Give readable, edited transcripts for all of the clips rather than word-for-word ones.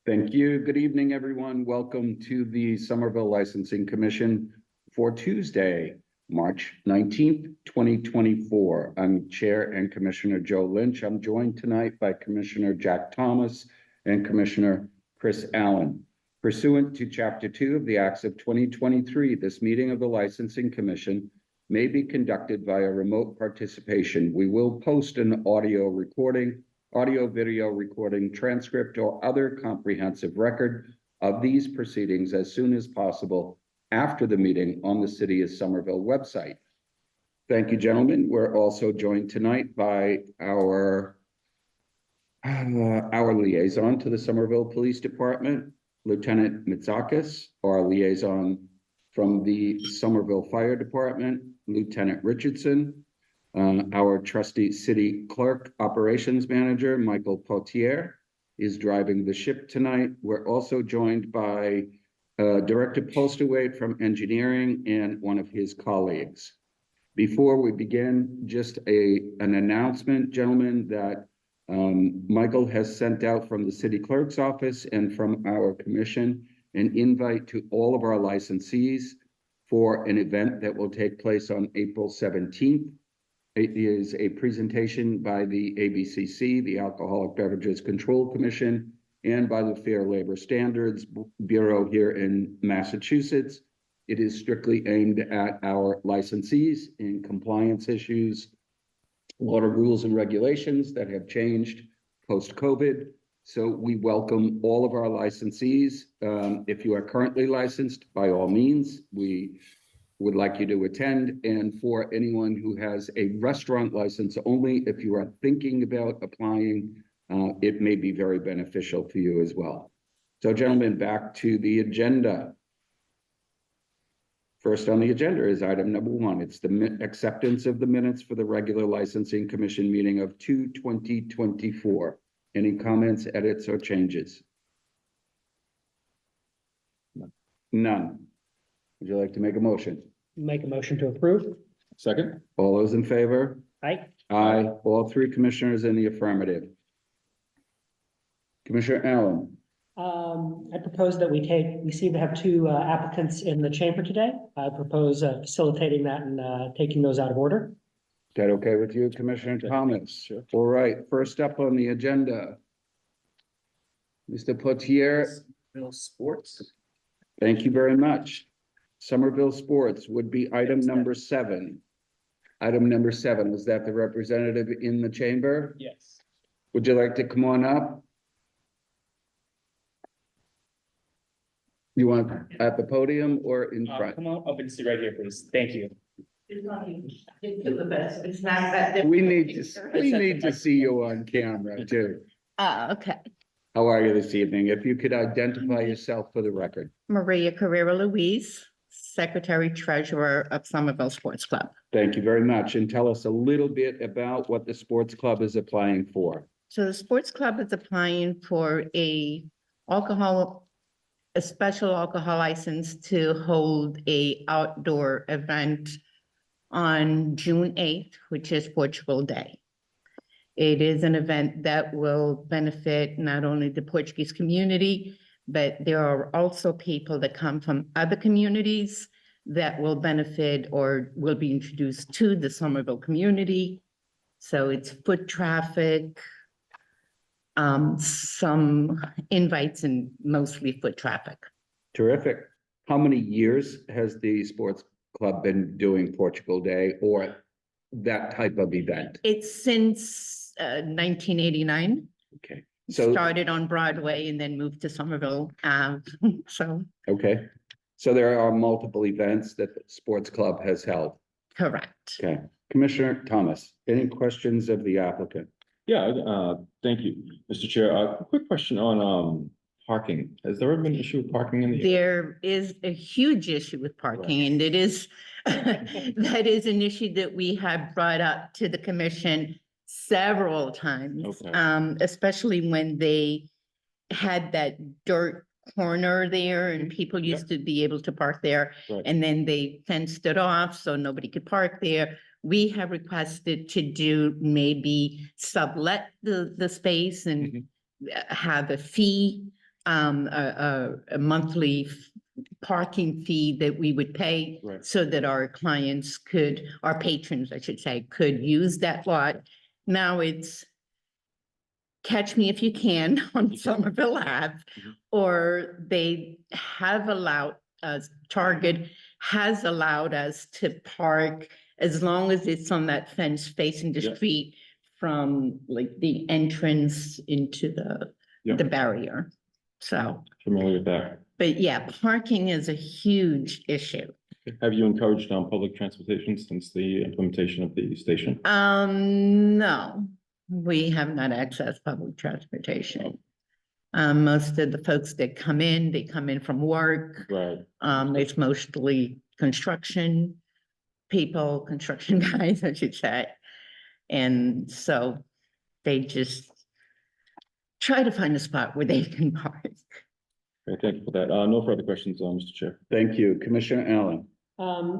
Thank you. Good evening, everyone. Welcome to the Somerville Licensing Commission for Tuesday, March 19th, 2024. I'm Chair and Commissioner Joe Lynch. I'm joined tonight by Commissioner Jack Thomas and Commissioner Chris Allen. Pursuant to Chapter 2 of the Acts of 2023, this meeting of the Licensing Commission may be conducted via remote participation. We will post an audio, video recording, transcript, or other comprehensive record of these proceedings as soon as possible after the meeting on the City of Somerville website. Thank you, gentlemen. We're also joined tonight by our liaison to the Somerville Police Department, Lieutenant Mitsakis, our liaison from the Somerville Fire Department, Lieutenant Richardson, our trusty city clerk operations manager, Michael Potier, is driving the ship tonight. We're also joined by Director Postaway from engineering and one of his colleagues. Before we begin, just an announcement, gentlemen, that Michael has sent out from the city clerk's office and from our commission an invite to all of our licensees for an event that will take place on April 17th. It is a presentation by the ABCC, the Alcoholic Beverages Control Commission, and by the Fair Labor Standards Bureau here in Massachusetts. It is strictly aimed at our licensees in compliance issues, a lot of rules and regulations that have changed post-COVID. So we welcome all of our licensees. If you are currently licensed, by all means, we would like you to attend. And for anyone who has a restaurant license only, if you are thinking about applying, it may be very beneficial for you as well. So gentlemen, back to the agenda. First on the agenda is item number 1. It's the acceptance of the minutes for the regular licensing commission meeting of 2/2024. Any comments, edits, or changes? None. Would you like to make a motion? Make a motion to approve. Second. All those in favor? Aye. Aye. All 3 commissioners in the affirmative. Commissioner Allen. I propose that we seem to have 2 applicants in the chamber today. I propose facilitating that and taking those out of order. Is that okay with you, Commissioner Thomas? Sure. All right, first up on the agenda, Mr. Potier. Sports. Thank you very much. Somerville Sports would be item number 7. Item number 7, was that the representative in the chamber? Yes. Would you like to come on up? You want at the podium or in front? Come on up and sit right here, please. Thank you. It's not the best. It's not that. We need to see you on camera too. Okay. How are you this evening? If you could identify yourself for the record. Maria Carrera Louise, Secretary Treasurer of Somerville Sports Club. Thank you very much. And tell us a little bit about what the sports club is applying for. So the sports club is applying for a special alcohol license to hold a outdoor event on June 8th, which is Portugal Day. It is an event that will benefit not only the Portuguese community, but there are also people that come from other communities that will benefit or will be introduced to the Somerville community. So it's foot traffic, some invites, and mostly foot traffic. Terrific. How many years has the sports club been doing Portugal Day or that type of event? It's since 1989. Okay. So, Started on Broadway and then moved to Somerville. okay. So there are multiple events that the sports club has held. Correct. Okay. Commissioner Thomas, any questions of the applicant? Yeah, thank you, Mr. Chair. A quick question on parking. Has there ever been an issue with parking in the? There is a huge issue with parking, and it is that is an issue that we have brought up to the commission several times. Okay. Especially when they had that dirt corner there and people used to be able to park there. Right. And then they fenced it off so nobody could park there. We have requested to do maybe sublet the space and have a fee a monthly parking fee that we would pay Right. so that our clients could, our patrons, I should say, could use that lot. Now it's catch me if you can on Somerville Ave, or they have allowed us, Target has allowed us to park as long as it's on that fence facing the Yeah. street from like the entrance into Yeah. the barrier. So, Familiar with that. but yeah, parking is a huge issue. Have you encouraged public transportation since the implementation of the station? No, we have not accessed public transportation. Most of the folks that come in, they come in from work. Right. It's mostly construction people, construction guys, I should say. And so they just try to find a spot where they can park. Okay, thank you for that. No further questions, Mr. Chair. Thank you. Commissioner Allen.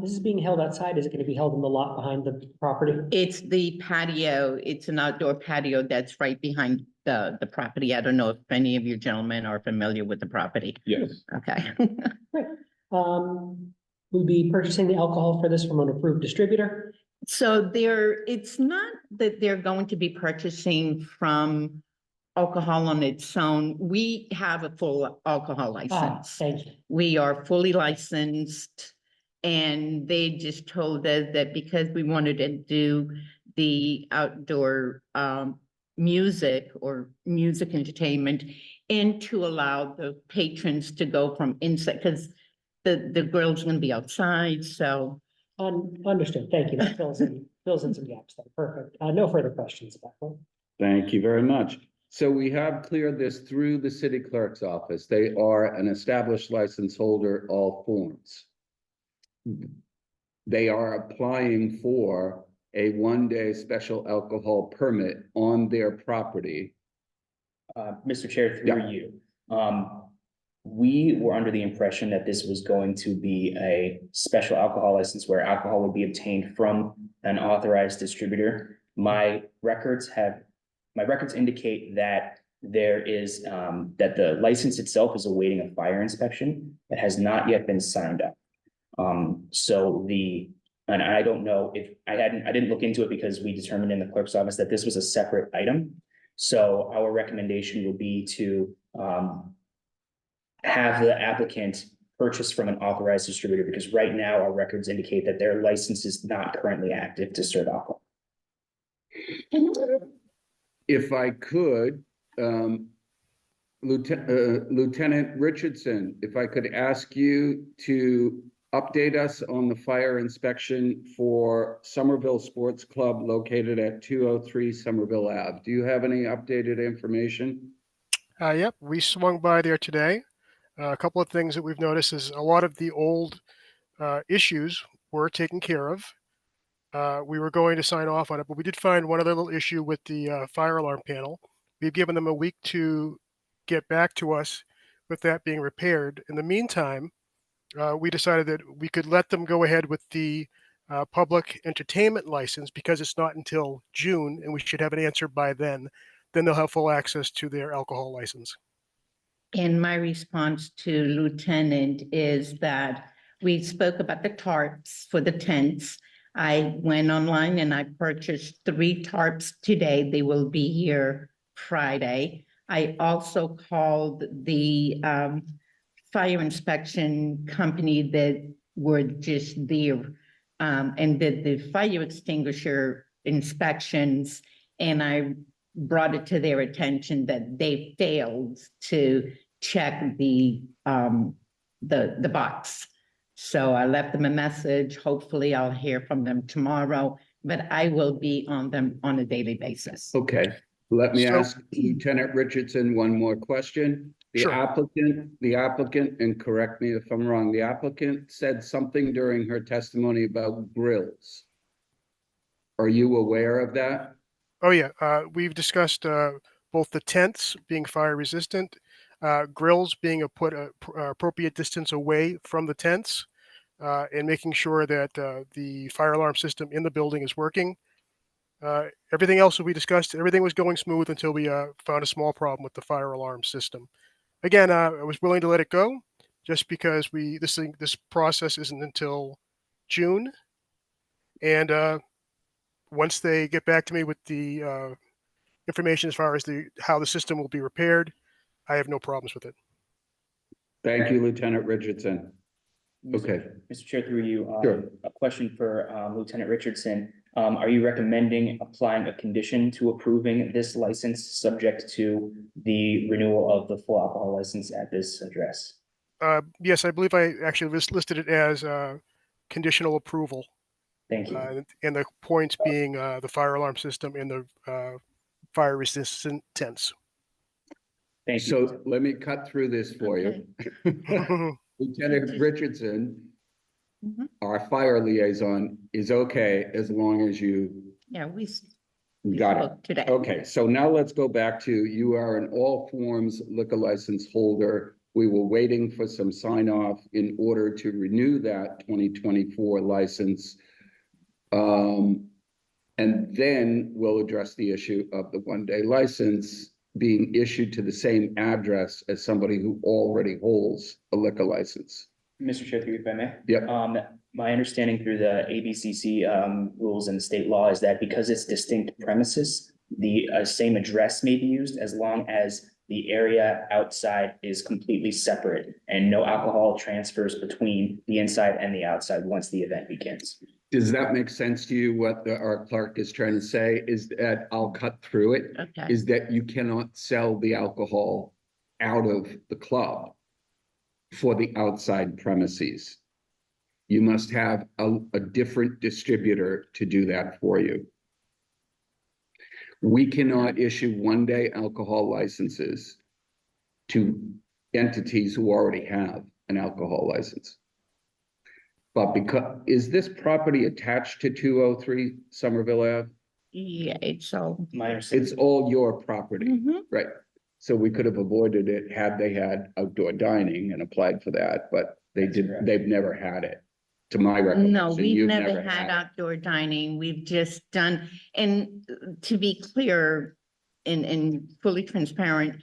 This is being held outside. Is it going to be held in the lot behind the property? It's the patio. It's an outdoor patio that's right behind the property. I don't know if any of you gentlemen are familiar with the property. Yes. Okay. We'll be purchasing the alcohol for this from an approved distributor. So it's not that they're going to be purchasing from alcohol on its own. We have a full alcohol license. Thank you. We are fully licensed. And they just told us that because we wanted to do the outdoor music or music entertainment and to allow the patrons to go from inside, because the grill's gonna be outside, so. Understood. Thank you. That fills in some gaps there. Perfect. No further questions about that. Thank you very much. So we have cleared this through the city clerk's office. They are an established license holder, all forms. They are applying for a one-day special alcohol permit on their property. Mr. Chair, Yeah. through you. We were under the impression that this was going to be a special alcohol license where alcohol would be obtained from an authorized distributor. My records indicate that there is, that the license itself is awaiting a fire inspection that has not yet been signed up. And I don't know if I didn't look into it because we determined in the clerk's office that this was a separate item. So our recommendation would be to have the applicant purchase from an authorized distributor, because right now our records indicate that their license is not currently active to serve alcohol. If I could, Lieutenant Richardson, if I could ask you to update us on the fire inspection for Somerville Sports Club located at 203 Somerville Ave. Do you have any updated information? Yep, we swung by there today. A couple of things that we've noticed is a lot of the old issues were taken care of. We were going to sign off on it, but we did find one other little issue with the fire alarm panel. We've given them a week to get back to us with that being repaired. In the meantime, we decided that we could let them go ahead with the public entertainment license because it's not until June and we should have an answer by then. Then they'll have full access to their alcohol license. And my response to Lieutenant is that we spoke about the tarps for the tents. I went online and I purchased 3 tarps today. They will be here Friday. I also called the fire inspection company that were just there and did the fire extinguisher inspections. And I brought it to their attention that they failed to check the box. So I left them a message. Hopefully I'll hear from them tomorrow, but I will be on them on a daily basis. Okay, let me So- ask Lieutenant Richardson one more question. The Sure. applicant, and correct me if I'm wrong, the applicant said something during her testimony about grills. Are you aware of that? Oh yeah, we've discussed both the tents being fire resistant, grills being put appropriate distance away from the tents, and making sure that the fire alarm system in the building is working. Everything else that we discussed, everything was going smooth until we found a small problem with the fire alarm system. again, I was willing to let it go just because this process isn't until June. And once they get back to me with the information as far as how the system will be repaired, I have no problems with it. Thank you, Lieutenant Richardson. Okay. Mr. Chair, through you, Sure. a question for Lieutenant Richardson. Are you recommending applying a condition to approving this license subject to the renewal of the full alcohol license at this address? Yes, I believe I actually listed it as conditional approval. Thank you. And the points being the fire alarm system and the fire resistant tents. Thank you. So let me cut through this for you. Lieutenant Richardson, Mhm. our fire liaison, is okay as long as you Yeah, we got it. spoke today. Okay, so now let's go back to, you are an all forms liquor license holder. We were waiting for some sign off in order to renew that 2024 license. And then we'll address the issue of the one-day license being issued to the same address as somebody who already holds a liquor license. Mr. Chair, through you, if I may. Yep. My understanding through the ABCC rules and state law is that because it's distinct premises, the same address may be used as long as the area outside is completely separate and no alcohol transfers between the inside and the outside once the event begins. Does that make sense to you? What our clerk is trying to say is that, I'll cut through it, Okay. is that you cannot sell the alcohol out of the club for the outside premises. You must have a different distributor to do that for you. We cannot issue one-day alcohol licenses to entities who already have an alcohol license. But because, is this property attached to 203 Somerville Ave? Yeah, it's all. My understanding. It's all your property, Mhm. right? So we could have avoided it had they had outdoor dining and applied for that, but they That's did, correct. they've never had it. To my recollection. No, we've you've never had it. outdoor dining. We've just done, and to be clear and fully transparent,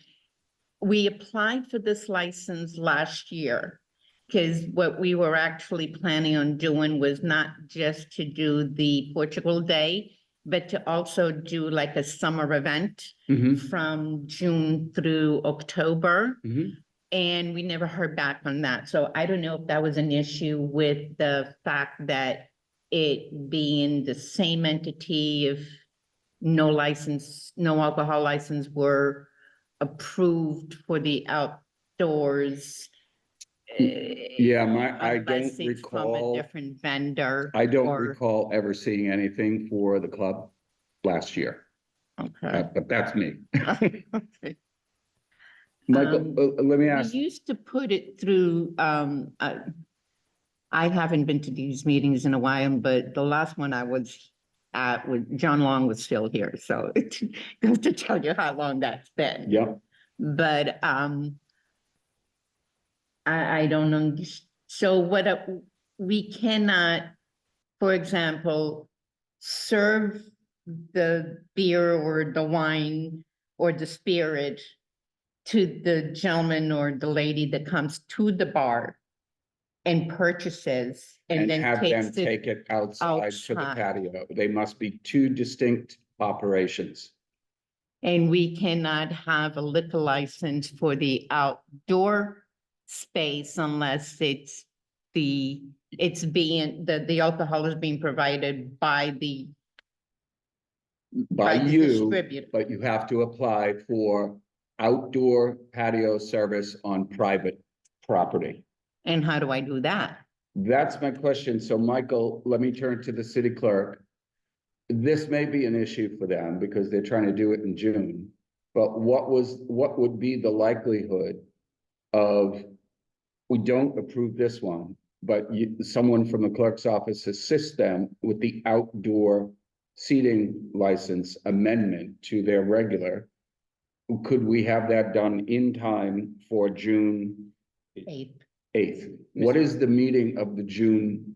we applied for this license last year. Because what we were actually planning on doing was not just to do the Portugal Day, but to also do like a summer event Mhm, from June through October. mhm. And we never heard back on that. So I don't know if that was an issue with the fact that it being the same entity, if no license, no alcohol license were approved for the outdoors. Yeah, I unless don't it's from a recall, different vendor. I don't or- recall ever seeing anything for the club last year, Okay. but that's me. Okay. Michael, let me We ask, used to put it through, I haven't been to these meetings in a while, but the last one I was at with John Long was still here, so it goes to tell you how long that's been. yeah, But I don't know. So what we cannot, for example, serve the beer or the wine or the spirit to the gentleman or the lady that comes to the bar and purchases and and then have them takes it. take it outside to the outside. patio. They must be two distinct operations. And we cannot have a liquor license for the outdoor space unless it's the alcohol is being provided by the By the you, distributor. but you have to apply for outdoor patio service on private property. And how do I do that? That's my question. So Michael, let me turn to the city clerk. This may be an issue for them because they're trying to do it in June. But what would be the likelihood of, we don't approve this one, but someone from the clerk's office assists them with the outdoor seating license amendment to their regular? Could we have that done in time for June Eighth. 8th? What is the meeting of the June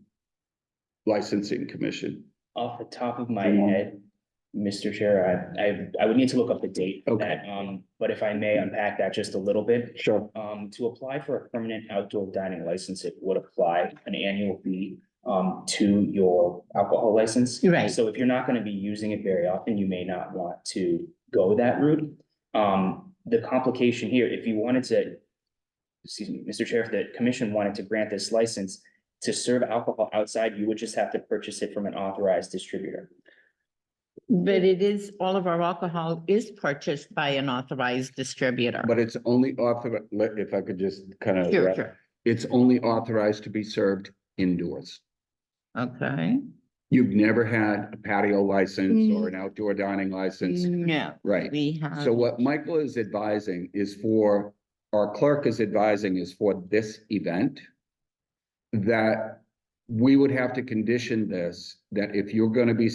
licensing commission? Off the top of my head, Mr. Chair, I would need to look up the date for Okay. that, but if I may unpack that just a little bit. Sure. To apply for a permanent outdoor dining license, it would apply an annual fee to your alcohol license. Right. So if you're not gonna be using it very often, you may not want to go that route. The complication here, if you wanted to, excuse me, Mr. Chair, if the commission wanted to grant this license to serve alcohol outside, you would just have to purchase it from an authorized distributor. But it is, all of our alcohol is purchased by an authorized distributor. But it's only authorized, if I could just kind of. Sure, sure. It's only authorized to be served indoors. Okay. You've never had a patio license or an outdoor dining license, No, right? we have. So what Michael is advising is for, our clerk is advising is for this event, that we would have to condition this, that if you're gonna be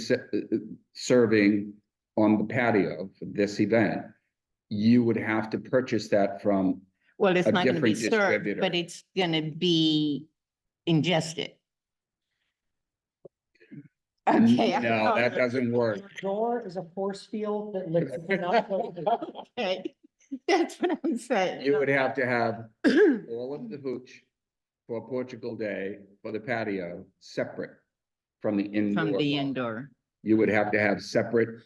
serving on the patio for this event, you would have to purchase that from, Well, it's a not gonna be different served, distributor. but it's gonna be ingested. Okay. no, that doesn't work. Your door is a force field that liquor cannot go through. Okay, that's what I'm saying. You would have to have all of the hooch for Portugal Day for the patio separate from the indoor. From the bar. indoor. You would have to have separate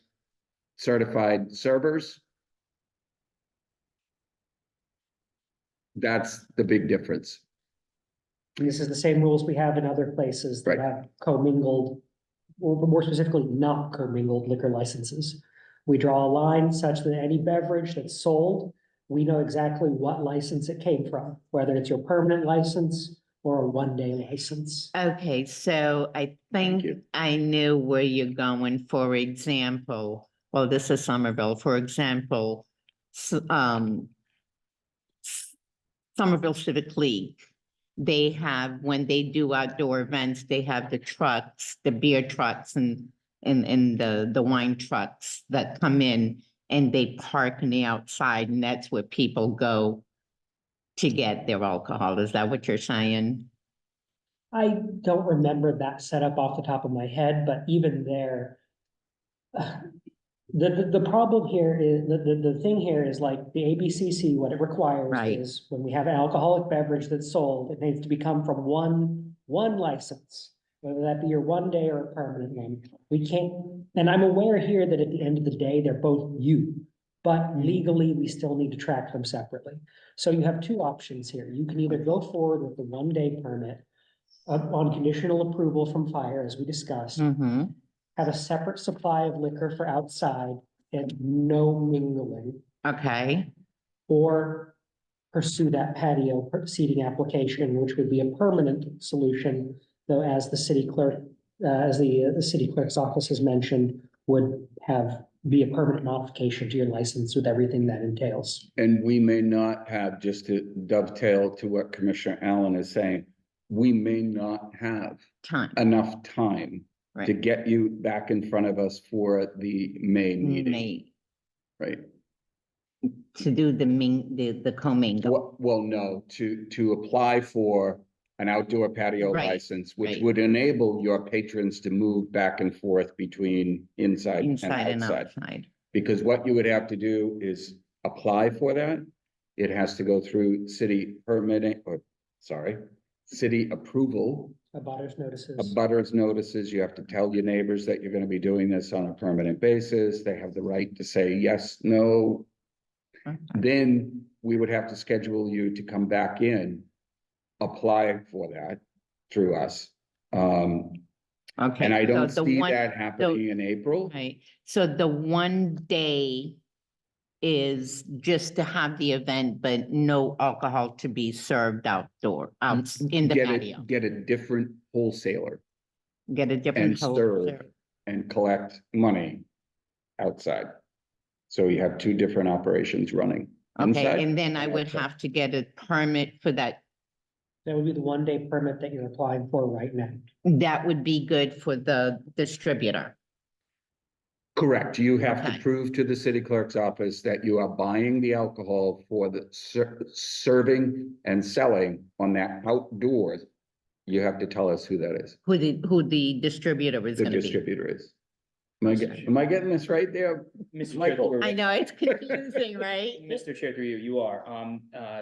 certified servers. That's the big difference. This is the same rules we have in other places that Right. have commingled, or more specifically, not commingled liquor licenses. We draw a line such that any beverage that's sold, we know exactly what license it came from, whether it's your permanent license or a one-day license. Okay, so I think you. I knew where you're going. For example, well, this is Somerville, for example, Somerville Civic League. They have, when they do outdoor events, they have the trucks, the beer trucks and the wine trucks that come in and they park on the outside, and that's where people go to get their alcohol. Is that what you're saying? I don't remember that setup off the top of my head, but even there, the problem here is, the thing here is like the ABCC, what it requires Right. is when we have an alcoholic beverage that's sold, it needs to become from one license, whether that be your one day or a permanent one. We can't, and I'm aware here that at the end of the day, they're both you, but legally, we still need to track them separately. So you have two options here. You can either go forward with the one-day permit on conditional approval from fire, as we discussed, Mm-hmm. have a separate supply of liquor for outside and no mingling, Okay, or pursue that patio seating application, which would be a permanent solution, though as the city clerk, as the city clerk's office has mentioned, would be a permanent modification to your license with everything that entails. And we may not have, just to dovetail to what Commissioner Allen is saying, we may not have time, enough time to right. get you back in front of us for the May meeting, May, right? to do the commingle. Well, no, to apply for an outdoor patio Right, license, which right. would enable your patrons to move back and forth between inside and Inside and outside. outside. Because what you would have to do is apply for that. It has to go through city permitting, or sorry, city approval. Abutters notices. Abutters notices, you have to tell your neighbors that you're gonna be doing this on a permanent basis. They have the right to say yes, no. Okay. Then we would have to schedule you to come back in, apply for that through us. Okay. And I don't so the see one- that happening in April. Right, so the one day is just to have the event, but no alcohol to be served outdoor, out in the patio. Get a different wholesaler Get a different and whole. serve and collect money outside. So you have two different operations running. Okay, inside and then I would outside. have to get a permit for that. That would be the one-day permit that you're applying for right now. That would be good for the distributor. Correct. You have to Okay. prove to the city clerk's office that you are buying the alcohol for the serving and selling on that outdoors. You have to tell us who that is, Who the distributor is the gonna be. distributor is. Am I getting this right there? Mr. Chair, Michael. through- I know, it's confusing, right? Mr. Chair, through you are.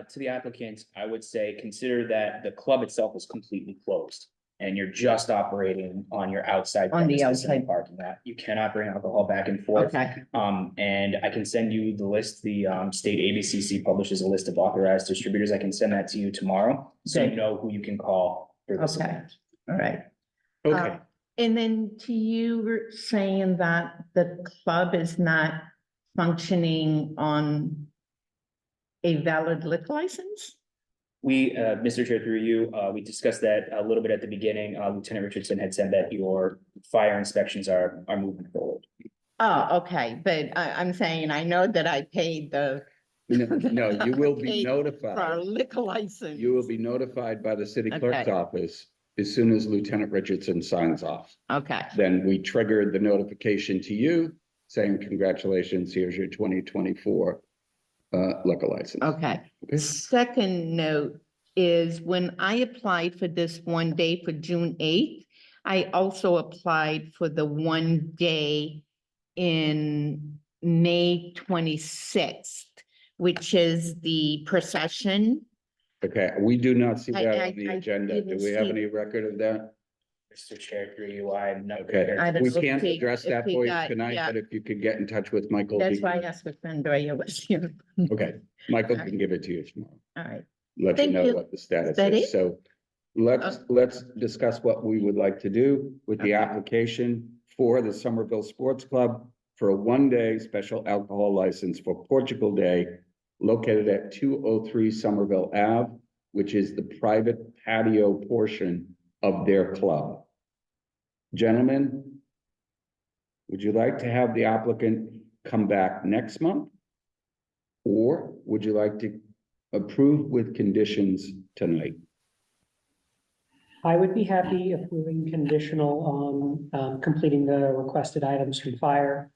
To the applicant, I would say, consider that the club itself is completely closed. And you're just operating on your outside. On the premises in outside. Parking lot. You cannot bring alcohol back and forth. Okay, And I can send you the list. The state ABCC publishes a list of authorized distributors. I can send that to you tomorrow. So you Okay. know who you can call for this Okay. event. all right. Okay, And then to you were saying that the club is not functioning on a valid liquor license? We, Mr. Chair, through you, we discussed that a little bit at the beginning. Lieutenant Richardson had said that your fire inspections are moving forward. Oh, okay, but I'm saying, I know that I paid the. no, you will be paid For a notified. liquor license. You will be notified by the city clerk's Okay. office as soon as Lieutenant Richardson signs off. Okay, Then we triggered the notification to you saying, congratulations, here's your 2024 liquor license. okay. Okay. Second note is when I applied for this one day for June 8th, I also applied for the one day in May 26th, which is the procession. Okay, we do not see I- that I- on the I agenda. Do didn't we have see- any record of that? Mr. Chair, through you, I'm not. Okay, I don't we know if can't we- address if that we for you got- tonight, yeah. but if you could get in touch with Michael. That's he why I can- asked if Andrea was here. Okay, Michael All can right. give it to you tomorrow. All right, Let you Thank know you. what the status that is. it? So let's discuss what we would like to do with the Okay. application for the Somerville Sports Club for a one-day special alcohol license for Portugal Day located at 203 Somerville Ave, which is the private patio portion of their club. Gentlemen, would you like to have the applicant come back next month? Or would you like to approve with conditions tonight? I would be happy approving conditional on completing the requested items from fire.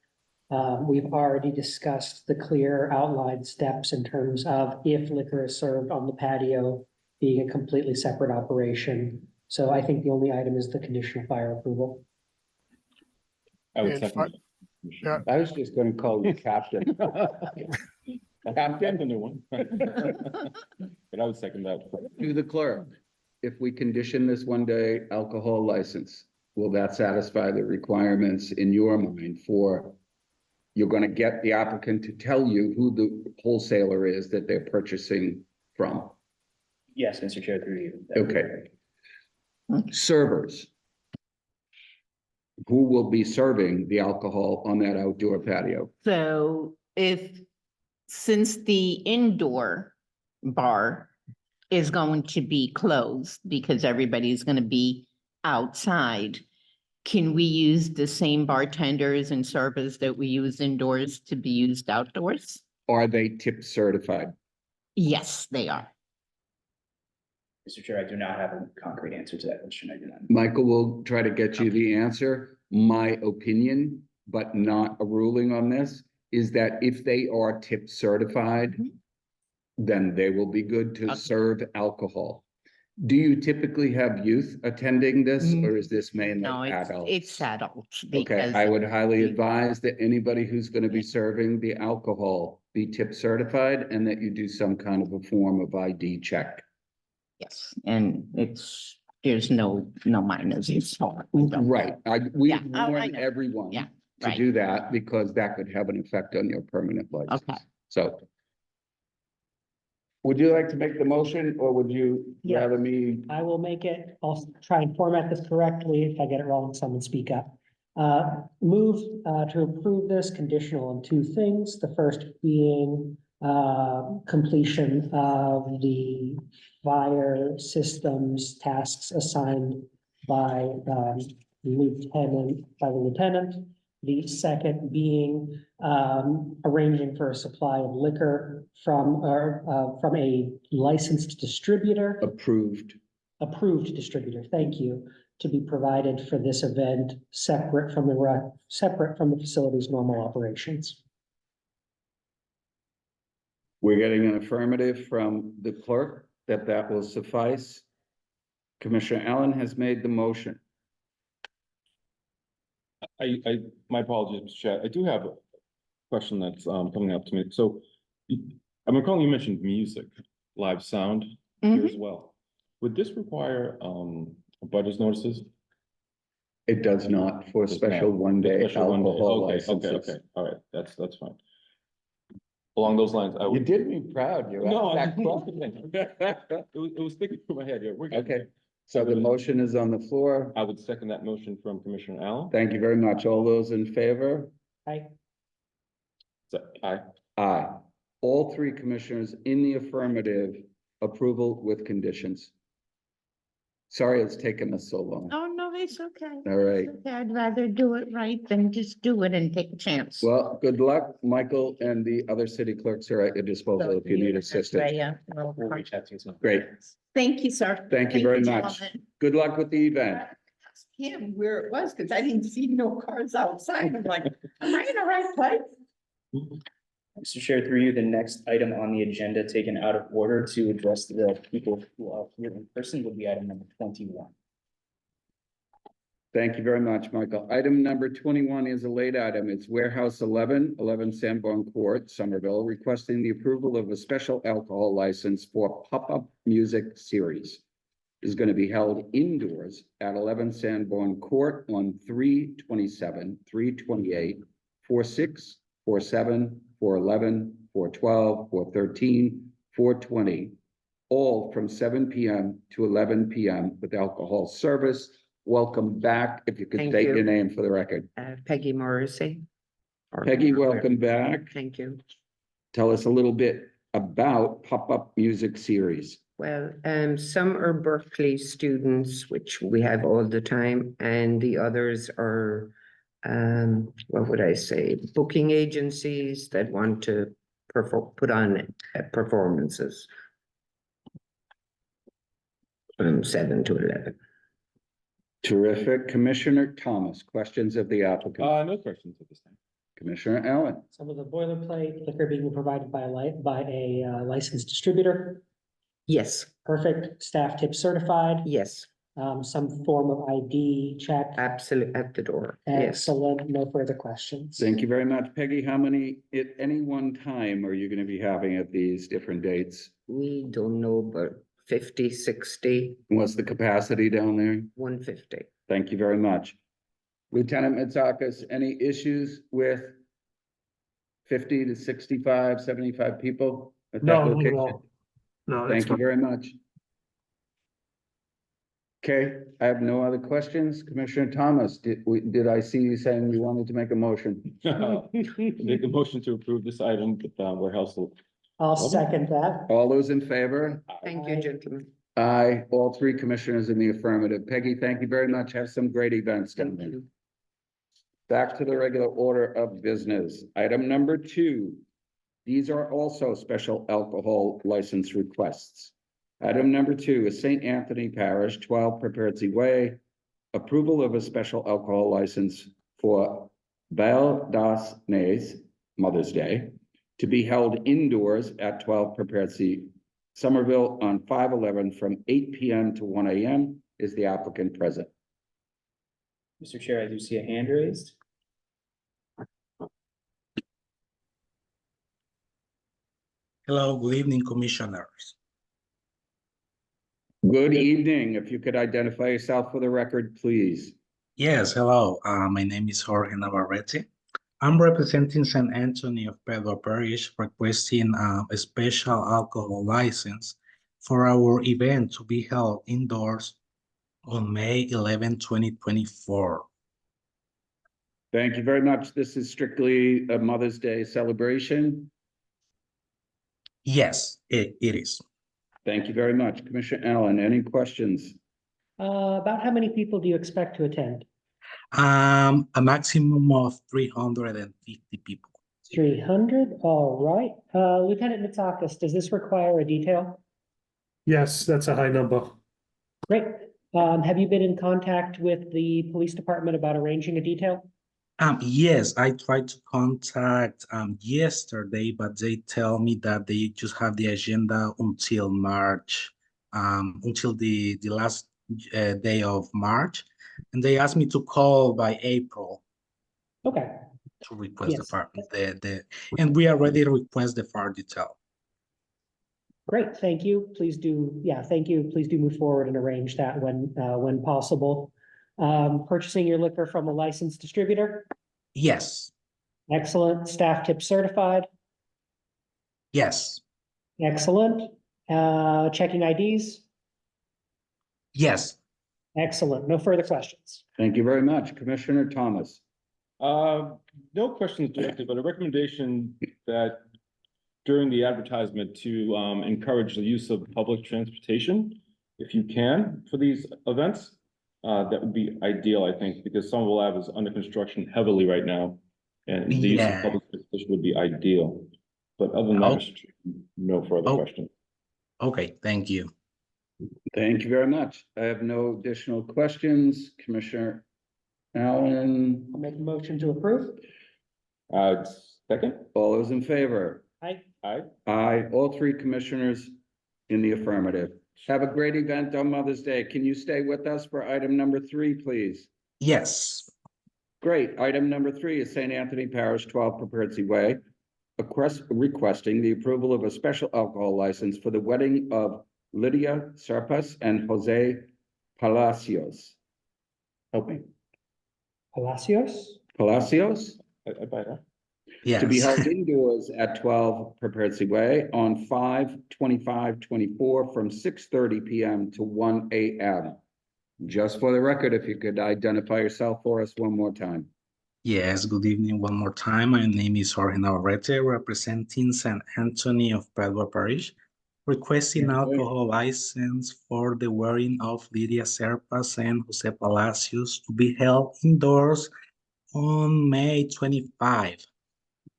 We've already discussed the clear outlined steps in terms of if liquor is served on the patio being a completely separate operation. So I think the only item is the conditional fire approval. I would And second. yeah. I was just gonna call you captain. Captain, the new one. But I would second that. To the clerk, if we condition this one-day alcohol license, will that satisfy the requirements in your mind for you're gonna get the applicant to tell you who the wholesaler is that they're purchasing from? Yes, Mr. Chair, through you. Okay. Servers. Who will be serving the alcohol on that outdoor patio? so since the indoor bar is going to be closed because everybody's gonna be outside, can we use the same bartenders and servers that we use indoors to be used outdoors? Are they tip certified? Yes, they are. Mr. Chair, I do not have a concrete answer to that question. I do not. Michael will try to get you the answer. My opinion, but not a ruling on this, is that if they are tip certified, Mhm. then they will be good to Okay. serve alcohol. Do you typically have youth attending this, or is this mainly No, adults? it's adults Okay, because. I would highly you- advise that anybody who's gonna be serving the alcohol be tip certified and that you do some kind of a form of ID check. Yes, and there's no minors. It's all. we don't- Right, we Yeah, I warn know. everyone Yeah, to right. do that because that could have an effect on your permanent license. Okay. So. Would you like to make the motion or would you Yeah. rather me? I will make it, I'll try and format this correctly. If I get it wrong, someone speak up. Move to approve this conditional on two things. The first being completion of the fire systems tasks assigned by the lieutenant. The second being arranging for a supply of liquor from a licensed distributor, Approved. approved distributor, thank you, to be provided for this event, separate from the facility's normal operations. We're getting an affirmative from the clerk that will suffice. Commissioner Allen has made the motion. My apologies, Mr. Chair. I do have a question that's coming up to me. So I'm recalling you mentioned music, live sound here as well. Would this require butters notices? It does not for Does special not. one-day Special one day. alcohol Okay, licenses. all right, that's fine. Along those lines, I You would. did me proud. You No, asked that I- it was thinking through my head here. We're good. Okay, so the motion is on the floor. I would second that motion from Commissioner Allen. Thank you very much. All those in favor? Aye. Aye. All three commissioners in the affirmative, approval with conditions. Sorry it's taken us so long. Oh, no, it's okay. All right. It's okay. I'd rather do it right than just do it and take a chance. Well, good luck. Michael and the other city clerks are at your disposal if you need assistance. Yeah, well, We'll reach out to you. soon. Great. thank you, sir. Thank you very much. gentlemen. Good luck with the event. Asked him where it was, because I didn't see no cars outside. I'm like, am I in the right place? Mr. Chair, through you, the next item on the agenda taken out of order to address the people who are here in person would be item number 21. Thank you very much, Michael. Item number 21 is a late item. It's Warehouse 11 Sanborn Court, Somerville, requesting the approval of a special alcohol license for pop-up music series. Is going to be held indoors at 11 Sanborn Court on 3/27, 3/28, 4/6, 4/7, 4/11, 4/12, 4/13, 4/20, all from 7 p.m. to 11 p.m. with alcohol service. Welcome back. If you could Thank state you. your name for the record. Peggy Morrissey. Or- Peggy, welcome back. Thank you. Tell us a little bit about pop-up music series. Well, some are Berkeley students, which we have all the time, and the others are, what would I say, booking agencies that want to put on performances. From 7 to 11. Terrific. Commissioner Thomas, questions of the applicant? No questions at this time. Commissioner Allen? Some of the boilerplate liquor being provided by a licensed distributor. Yes, Perfect. Staff tip certified. yes, Some form of ID check. absolutely, at the door, yes. Excellent. No further questions. Thank you very much. Peggy, how many at any one time are you going to be having at these different dates? We don't know, but 50, 60, What's the capacity down there? 150. Thank you very much. Lieutenant Mitsakis, any issues with 50 to 65, 75 people at that location? No, Thank you very much. Okay, I have no other questions. Commissioner Thomas, did I see you saying you wanted to make a motion? Make a motion to approve this item with warehouse. I'll second that. All those in favor? Thank you, gentlemen. Aye, all three commissioners in the affirmative. Peggy, thank you very much. Have some great events down Thank there. you. Back to the regular order of business. Item number 2. These are also special alcohol license requests. Item number 2 is St. Anthony Parish, 12 Preparedsi Way. Approval of a special alcohol license for Belle das Nes, Mother's Day, to be held indoors at 12 Preparedsi, Somerville on 5/11 from 8 p.m. to 1 a.m. Is the applicant present? Mr. Chair, I do see a hand raised. Hello, good evening, commissioners. Good evening. If you could identify yourself for the record, please. Yes, hello. My name is Jorge Navarrete. I'm representing St. Anthony of Padua Parish, requesting a special alcohol license for our event to be held indoors on May 11, 2024. Thank you very much. This is strictly a Mother's Day celebration. Yes, it is. Thank you very much. Commissioner Allen, any questions? About how many people do you expect to attend? A maximum of 350 people. 300, all right. Lieutenant Mitsakis, does this require a detail? Yes, that's a high number. Great. Have you been in contact with the police department about arranging a detail? Yes, I tried to contact yesterday, but they tell me that they just have the agenda until March, until the last day of March, and they asked me to call by April. Okay, to request the Yes. fire, and we already request the fire detail. great, thank you. Please do, yeah, thank you. Please do move forward and arrange that when possible. Purchasing your liquor from a licensed distributor, Yes, excellent. Staff tip certified, yes, excellent. Checking IDs, yes. excellent. No further questions. Thank you very much. Commissioner Thomas. No questions directed, but a recommendation that during the advertisement to encourage the use of public transportation, if you can, for these events. That would be ideal, I think, because Somerville Ave is under construction heavily right now. And the use of Yeah. public transportation would be ideal. But other than that, Oh. Mr. Chairman, no further Oh. questions. Okay, thank you. Thank you very much. I have no additional questions. Commissioner Allen, I'll make a motion to approve. Second, all those in favor? Aye. aye. Aye, all three commissioners in the affirmative. Have a great event on Mother's Day. Can you stay with us for item number 3, please? Yes, Great. Item number 3 is St. Anthony Parish, 12 Perpetuity Way, requesting the approval of a special alcohol license for the wedding of Lydia Sarpas and Jose Palacios. Help me. Palacios? Palacios? I buy that. To be yes. held indoors at 12 Perpetuity Way on 5/25/24 from 6:30 p.m. to 1 a.m. Just for the record, if you could identify yourself for us one more time. Yes, good evening one more time. My name is Jorge Navarrete, representing St. Anthony of Padua Parish, requesting Okay. alcohol license for the wedding of Lydia Serpas and Jose Palacios to be held indoors on May 25.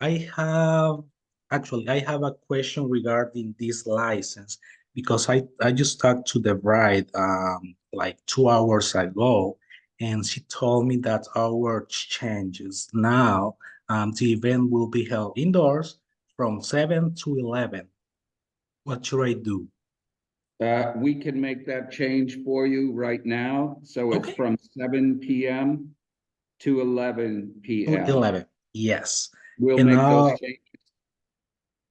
I have a question regarding this license because I just talked to the bride like 2 hours ago, and she told me that our changes now. The event will be held indoors from 7 to 11. What should I do? We can make that change for you right now. So it's Okay. from 7 p.m. to 11 p.m. 11. Yes. We'll And make those I'll changes.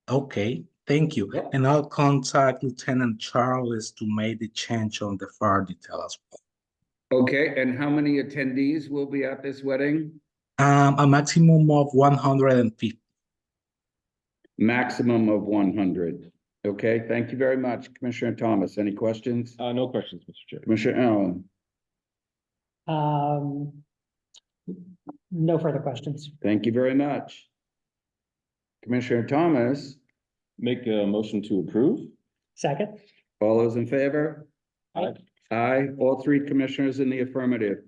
Okay, thank you. Yep. And I'll contact Lieutenant Charles to make the change on the fire detail as well. Okay, and how many attendees will be at this wedding? A maximum of 150. Maximum of 100. Okay, thank you very much. Commissioner Thomas, any questions? No questions, Mr. Chair. Commissioner Allen, No further questions. thank you very much. Commissioner Thomas, Make a motion to approve. Second? all those in favor? Aye. Aye, all three commissioners in the affirmative.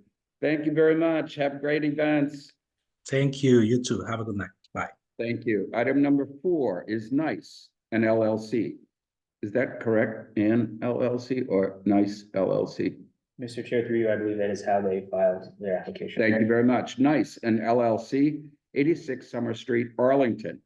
Thank you very much. Have great events. Thank you. You too. Have a good night. Bye. Thank you. Item number 4 is NICE, an LLC. Is that correct? An LLC or NICE LLC? Mr. Chair, through you, I believe that is how they filed their application. Thank you very much. NICE, an LLC, 86 Summer Street, Arlington,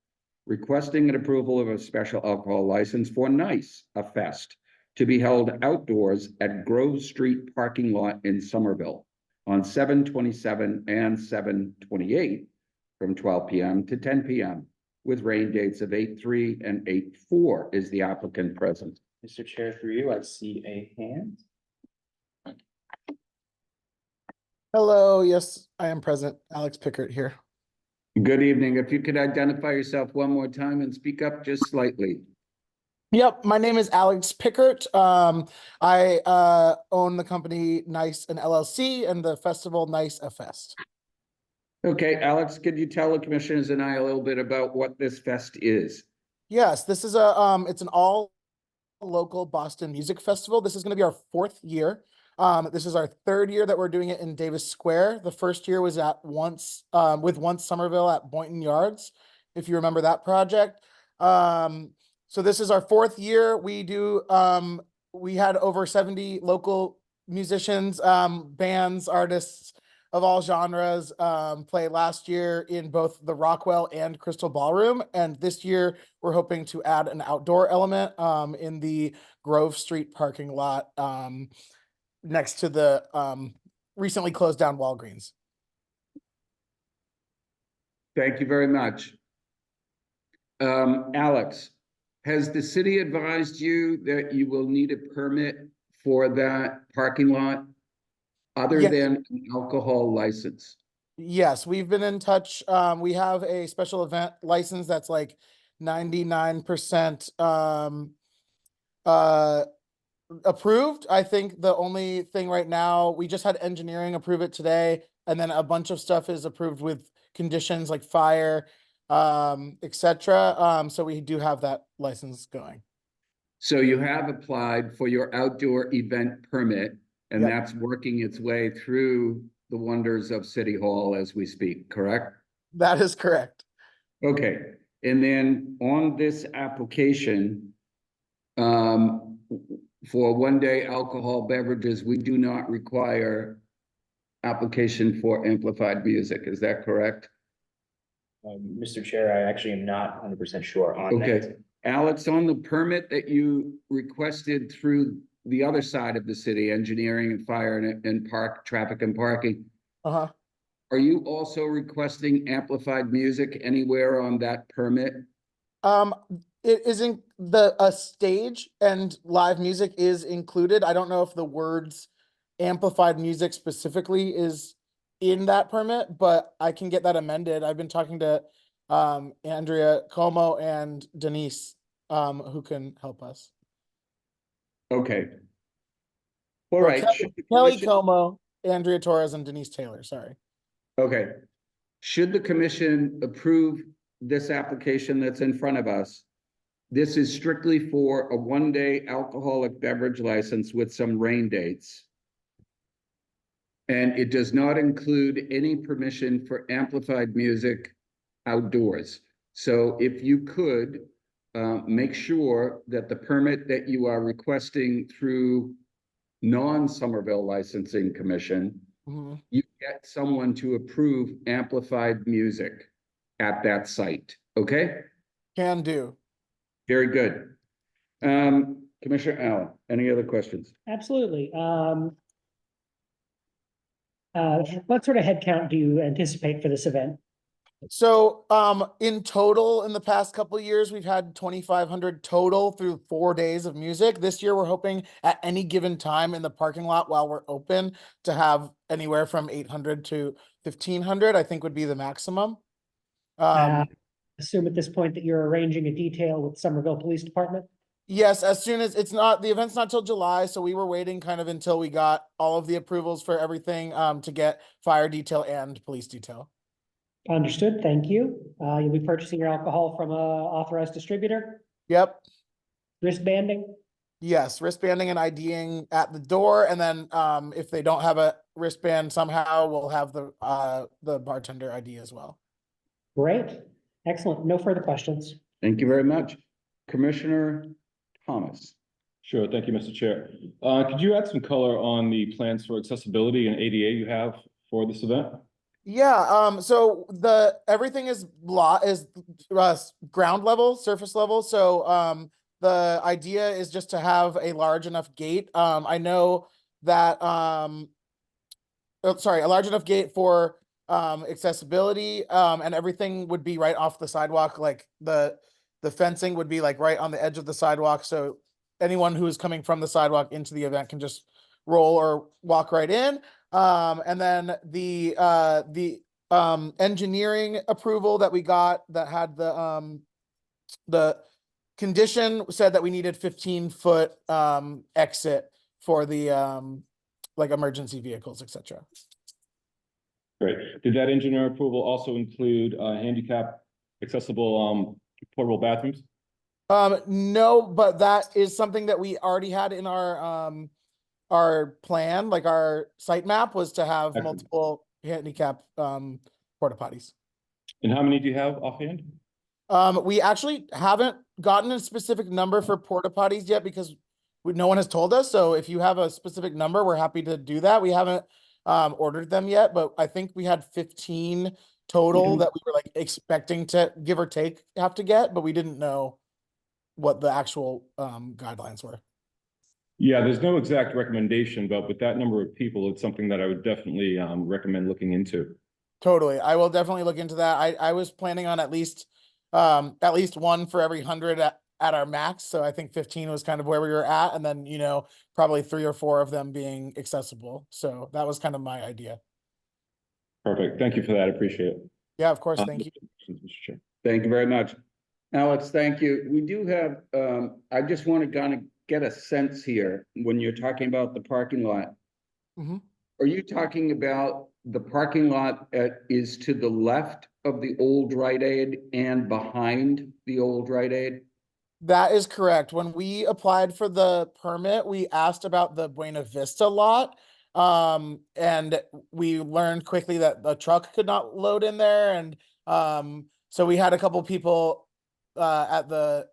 requesting an approval of a special alcohol license for NICE, a fest, to be held outdoors at Grove Street parking lot in Somerville on 7/27 and 7/28 from 12 p.m. to 10 p.m. with rain dates of 8/3 and 8/4. Is the applicant present? Mr. Chair, through you, I see a hand. Hello, yes, I am present. Alex Pickert here. Good evening. If you could identify yourself one more time and speak up just slightly. Yep, my name is Alex Pickert. I own the company Nice and LLC and the festival Nice a Fest. Okay, Alex, could you tell the commissioners and I a little bit about what this fest is? Yes, this is a it's an all local Boston music festival. This is going to be our 4th year. This is our 3rd year that we're doing it in Davis Square. The first year was at Once Somerville at Boynton Yards, if you remember that project. So this is our 4th year. We had over 70 local musicians, bands, artists of all genres play last year in both the Rockwell and Crystal Ballroom. And this year we're hoping to add an outdoor element in the Grove Street parking lot next to the recently closed down Walgreens. Thank you very much. Alex, has the city advised you that you will need a permit for that parking lot other Yes. than an alcohol license? Yes, we've been in touch. We have a special event license that's like 99% approved. I think the only thing right now, we just had engineering approve it today, and then a bunch of stuff is approved with conditions like fire, etc. So we do have that license going. So you have applied for your outdoor event permit, and Yep. that's working its way through the wonders of City Hall as we speak, correct? That is correct. Okay, and then on this application, for one-day alcohol beverages, we do not require application for amplified music, is that correct? Mr. Chair, I actually am not 100% sure on that. Okay, Alex, on the permit that you requested through the other side of the city, engineering and fire and park, traffic and parking, Uh-huh. are you also requesting amplified music anywhere on that permit? It isn't a stage and live music is included. I don't know if the words amplified music specifically is in that permit, but I can get that amended. I've been talking to Andrea Como and Denise who can help us. Okay. All Or right. Kelly Como, Andrea Torres, and Denise Taylor, sorry. Okay. Should the commission approve this application that's in front of us, this is strictly for a one-day alcoholic beverage license with some rain dates. And it does not include any permission for amplified music outdoors. So if you could make sure that the permit that you are requesting through non-Somerville Licensing Commission, you get someone to approve amplified music at that site, okay? Can do. Very good. Commissioner Allen, any other questions? Absolutely. What sort of head count do you anticipate for this event? So in total, in the past couple of years, we've had 2,500 total through 4 days of music. This year, we're hoping at any given time in the parking lot while we're open to have anywhere from 800 to 1,500, I think would be the maximum. Assume at this point that you're arranging a detail with Somerville Police Department? Yes, as soon as the event's not till July, so we were waiting kind of until we got all of the approvals for everything to get fire detail and police detail. Understood, thank you. You'll be purchasing your alcohol from a authorized distributor? Yep. Wristbanding? Yes, wristbanding and IDing at the door, and then if they don't have a wristband somehow, we'll have the bartender ID as well. Great, excellent. No further questions. Thank you very much. Commissioner Thomas. Sure, thank you, Mr. Chair. Could you add some color on the plans for accessibility and ADA you have for this event? Yeah, so everything is ground level, surface level. So the idea is just to have a large enough gate. I know that a large enough gate for accessibility, and everything would be right off the sidewalk. Like the fencing would be like right on the edge of the sidewalk, so anyone who is coming from the sidewalk into the event can just roll or walk right in. And then the engineering approval that we got that had the condition said that we needed 15-foot exit for the like emergency vehicles, etc. Great. Did that engineer approval also include handicap accessible portable bathrooms? No, but that is something that we already had in our plan, like our site map was to have Excellent. multiple handicap porta potties. And how many do you have offhand? We actually haven't gotten a specific number for porta potties yet because no one has told us. So if you have a specific number, we're happy to do that. We haven't ordered them yet, but I think we had 15 total that we were like expecting to give or take have to get, but we didn't know what the actual guidelines were. Yeah, there's no exact recommendation, but with that number of people, it's something that I would definitely recommend looking into. Totally. I will definitely look into that. I was planning on at least one for every 100 at our max. So I think 15 was kind of where we were at. And then, probably 3 or 4 of them being accessible. So that was kind of my idea. Perfect. Thank you for that. I appreciate it. Yeah, of course. Thank you. Mr. Chair. Thank you very much. Alex, thank you. We do have, I just want to kind of get a sense here when you're talking about the parking lot. Mhm. Are you talking about the parking lot is to the left of the old Rite Aid and behind the old Rite Aid? That is correct. When we applied for the permit, we asked about the Buena Vista lot. And we learned quickly that the truck could not load in there. And so we had a couple people at the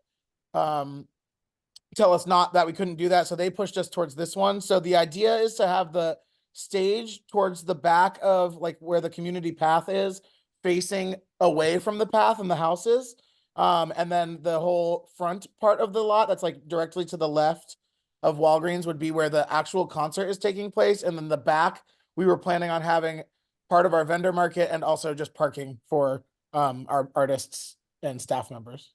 tell us not that we couldn't do that. So they pushed us towards this one. So the idea is to have the stage towards the back of like where the community path is, facing away from the path and the houses. And then the whole front part of the lot that's like directly to the left of Walgreens would be where the actual concert is taking place. And then the back, we were planning on having part of our vendor market and also just parking for our artists and staff members.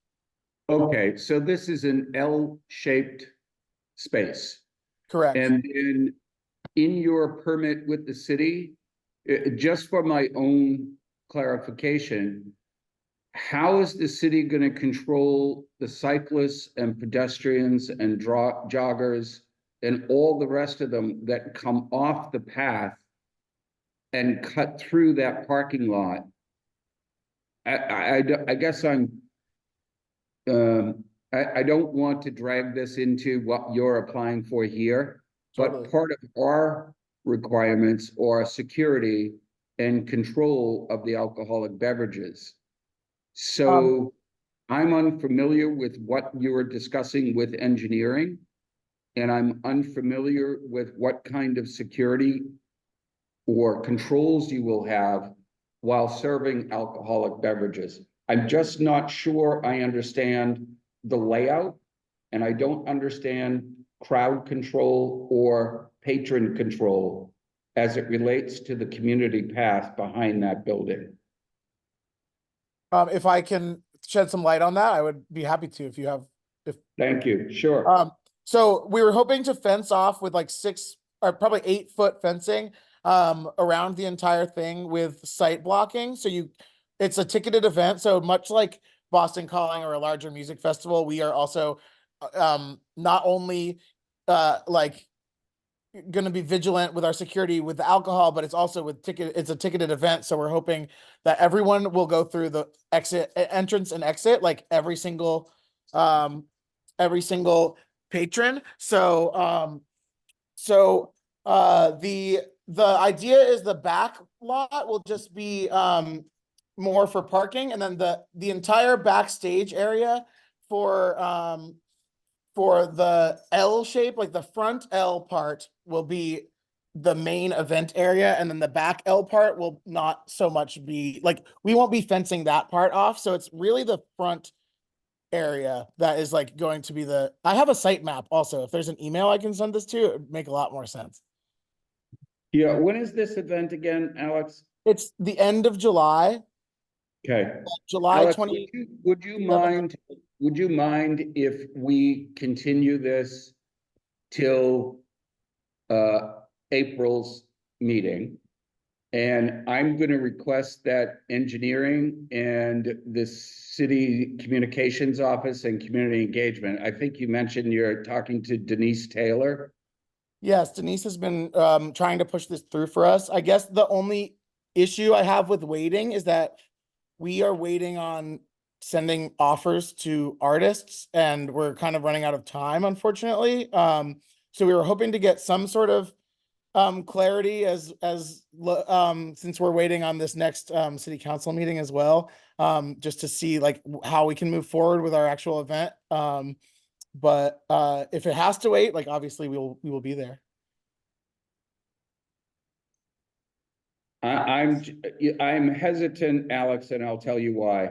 Okay, so this is an L-shaped space. Correct. And in your permit with the city, just for my own clarification, how is the city going to control the cyclists and pedestrians and joggers and all the rest of them that come off the path and cut through that parking lot? I guess I don't want to drag this into what you're applying for here, Totally. but part of our requirements are security and control of the alcoholic beverages. So I'm unfamiliar with what you were discussing with engineering, and I'm unfamiliar with what kind of security or controls you will have while serving alcoholic beverages. I'm just not sure I understand the layout, and I don't understand crowd control or patron control as it relates to the community path behind that building. If I can shed some light on that, I would be happy to if you have. Thank you. Sure. So we were hoping to fence off with like 6 or probably 8-foot fencing around the entire thing with site blocking. So it's a ticketed event. So much like Boston Calling or a larger music festival, we are also not only like going to be vigilant with our security with the alcohol, but it's also with it's a ticketed event. So we're hoping that everyone will go through the entrance and exit, like every single patron. So the idea is the back lot will just be more for parking, and then the entire backstage area for the L shape, like the front L part will be the main event area, and then the back L part will not so much be like, we won't be fencing that part off. So it's really the front area that is like going to be I have a site map also. If there's an email I can send this to, it would make a lot more sense. Yeah, when is this event again, Alex? It's the end of July. Okay. July Alex, 20. would you mind if we continue this till April's meeting? And I'm going to request that engineering and the city communications office and community engagement. I think you mentioned you're talking to Denise Taylor. Yes, Denise has been trying to push this through for us. I guess the only issue I have with waiting is that we are waiting on sending offers to artists, and we're kind of running out of time, unfortunately. So we were hoping to get some sort of clarity since we're waiting on this next city council meeting as well, just to see like how we can move forward with our actual event. But if it has to wait, like obviously we will be there. I'm hesitant, Alex, and I'll tell you why.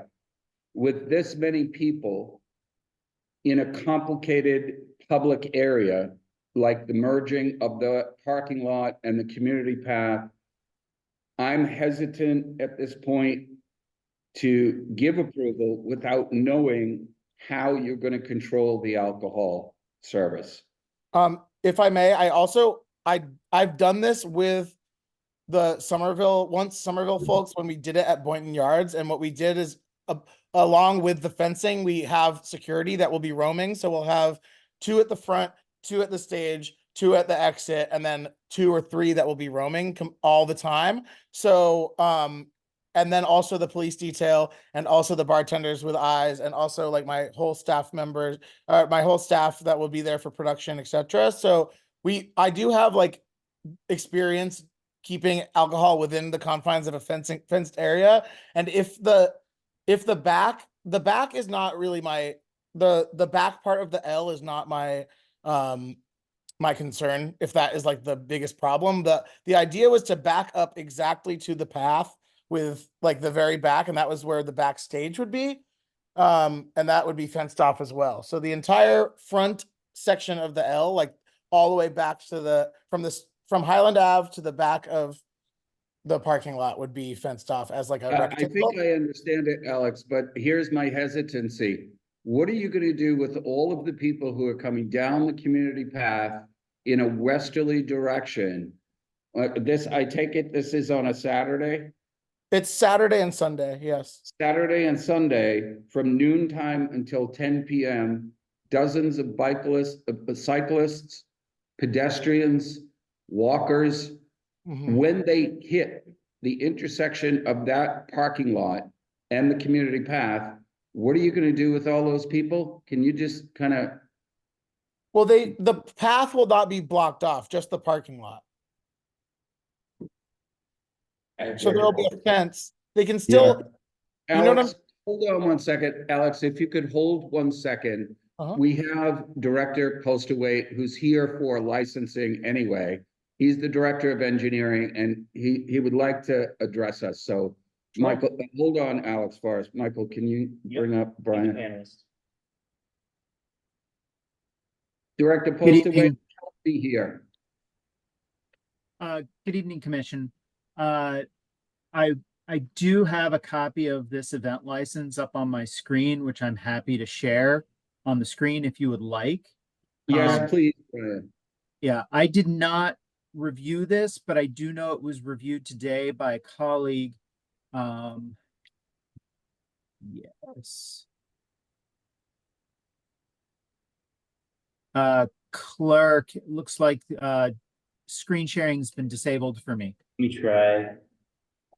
With this many people in a complicated public area, like the merging of the parking lot and the community path, I'm hesitant at this point to give approval without knowing how you're gonna control the alcohol service. If I may, I've done this with the Somerville folks when we did it at Boynton Yards, and what we did is along with the fencing, we have security that will be roaming. So we'll have 2 at the front, 2 at the stage, 2 at the exit, and then 2 or 3 that will be roaming all the time. So, and then also the police detail, and also the bartenders with eyes, and also like my whole staff members, my whole staff that will be there for production, etc. So I do have like experience keeping alcohol within the confines of a fenced area. And if the back is not really the back part of the L is not my concern, if that is like the biggest problem. The idea was to back up exactly to the path with like the very back, and that was where the backstage would be. And that would be fenced off as well. So the entire front section of the L, like all the way back to from Highland Ave to the back of the parking lot, would be fenced off as like a I rectangle. think I understand it, Alex, but here's my hesitancy. What are you gonna do with all of the people who are coming down the community path in a westerly direction? I take it this is on a Saturday? It's Saturday and Sunday, yes. Saturday and Sunday from noontime until 10 p.m. Dozens of cyclists, pedestrians, walkers. Mhm. When they hit the intersection of that parking lot and the community path, what are you going to do with all those people? Can you just kind of? Well, the path will not be blocked off, just the parking lot. So there'll be a fence. They can still, you know what Alex, hold on one second. Alex, if you could hold 1 second. Uh-huh. We have Director Postaway, who's here for licensing anyway. He's the Director of Engineering, and he would like to address us. So, Sure. Michael, hold on, Alex, first. Michael, can you bring up Brian? Director Good Postaway, evening. be here. Good evening, Commission. I do have a copy of this event license up on my screen, which I'm happy to share on the screen if you would like. Yes, please, Brian. Yeah, I did not review this, but I do know it was reviewed today by a colleague. Yes. Clerk, it looks like screen sharing has been disabled for me. Let me try.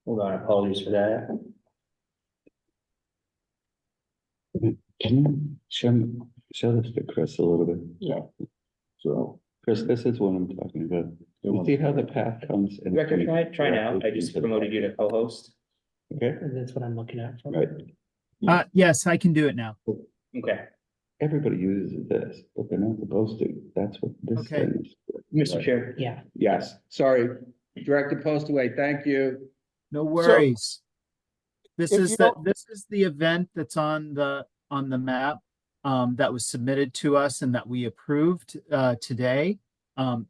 Hold on, apologies for that. Can you show this to Chris a little bit? Yeah. So, Chris, this is what I'm talking about. You see how the path comes in? Director, try now. I just promoted you to co-host. Okay, That's what I'm looking at. right. Yes, I can do it now. Okay. Everybody uses this, but they're not supposed to. That's what this Okay. thing is. Mr. Chair. Yeah. Yes, sorry. Director Postaway, thank you. No worries. This if is you the don't- this is the event that's on the map that was submitted to us and that we approved today.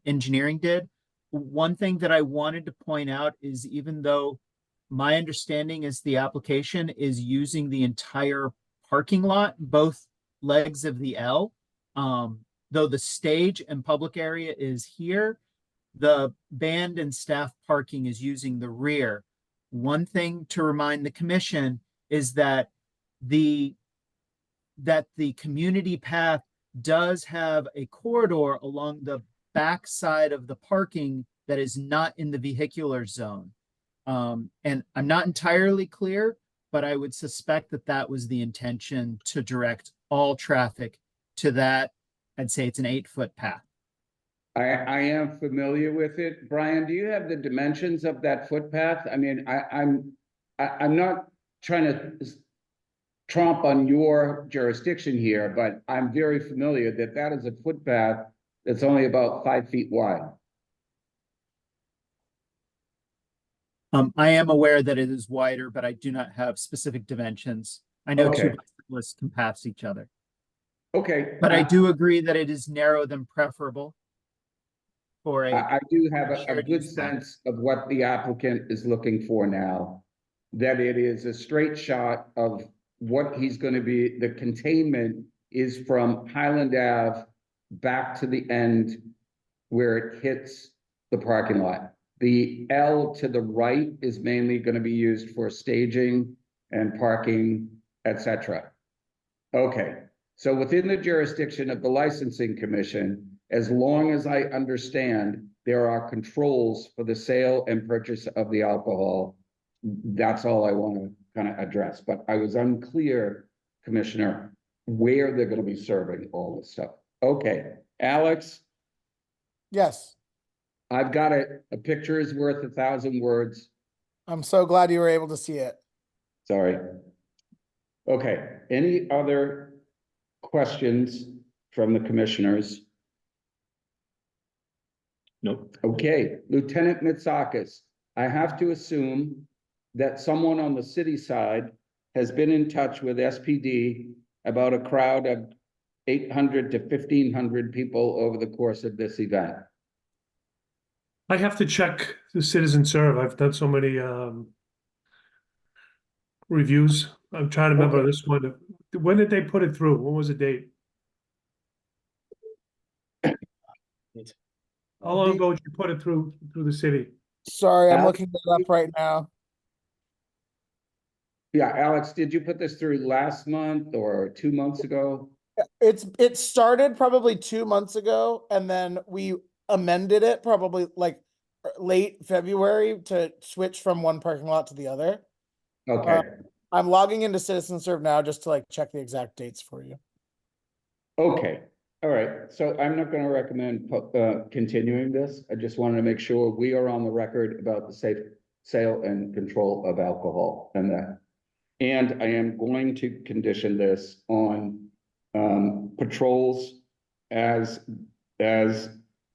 Engineering did. One thing that I wanted to point out is even though my understanding is the application is using the entire parking lot, both legs of the L, though the stage and public area is here, the band and staff parking is using the rear. One thing to remind the commission is that the community path does have a corridor along the back side of the parking that is not in the vehicular zone. And I'm not entirely clear, but I would suspect that that was the intention to direct all traffic to that. I'd say it's an 8-foot path. I am familiar with it. Brian, do you have the dimensions of that footpath? I mean, I'm not trying to tromp on your jurisdiction here, but I'm very familiar that that is a footpath that's only about 5 feet wide. I am aware that it is wider, but I do not have specific dimensions. I know Okay. two bicyclists can pass each other, Okay. but I do agree that it is narrow than preferable. for a. I do have a shared good use map. sense of what the applicant is looking for now. That it is a straight shot of what he's gonna be, the containment is from Highland Ave back to the end where it hits the parking lot. The L to the right is mainly gonna be used for staging and parking, etc. Okay, so within the jurisdiction of the licensing commission, as long as I understand, there are controls for the sale and purchase of the alcohol. That's all I want to kind of address, but I was unclear, Commissioner, where they're going to be serving all this stuff. Okay, Alex, Yes, I've got it. A picture is worth 1,000 words. I'm so glad you were able to see it. Sorry. Okay, any other questions from the commissioners? Nope. Okay, Lieutenant Mitsakis, I have to assume that someone on the city side has been in touch with SPD about a crowd of 800 to 1,500 people over the course of this event. I have to check the citizen serve. I've done so many reviews. I'm trying to remember Okay. this one. When did they put it through? What was the date? How long ago did you put it through the city? Sorry, I'm Alex, looking it up right now. Yeah, Alex, did you put this through last month or 2 months ago? It started probably 2 months ago, and then we amended it probably like late February to switch from one parking lot to the other. Okay, I'm logging into Citizen Serve now just to like check the exact dates for you. okay, all right. So I'm not gonna recommend continuing this. I just wanted to make sure we are on the record about the safe sale and control of alcohol and that. And I am going to condition this on patrols as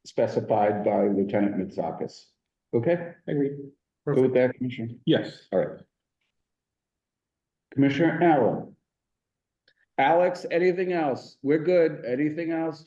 specified by Lieutenant Mitsakis. Okay, Agreed. go with that, Commissioner? Yes. All right. Commissioner Allen. Alex, anything else? We're good. Anything else?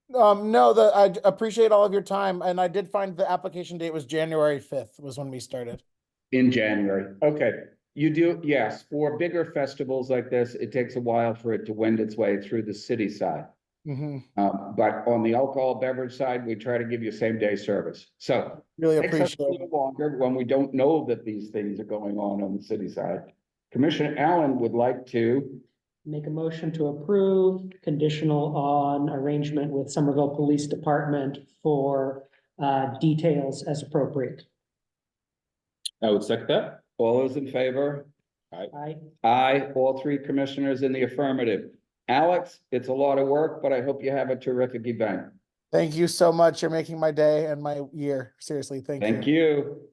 No, I appreciate all of your time, and I did find the application date was January 5th was when we started. In January. Okay. You do, yes. For bigger festivals like this, it takes a while for it to wend its way through the city side. But on the alcohol beverage side, we try to give you same day service. So Really it takes us a appreciate it. little longer when we don't know that these things are going on the city side. Commissioner Allen would like to, Make a motion to approve conditional on arrangement with Somerville Police Department for details as appropriate. I would second that. all those in favor? Aye. Aye, all three commissioners in the affirmative. Alex, it's a lot of work, but I hope you have a terrific event. Thank you so much. You're making my day and my year. Seriously, thank you. Thank you.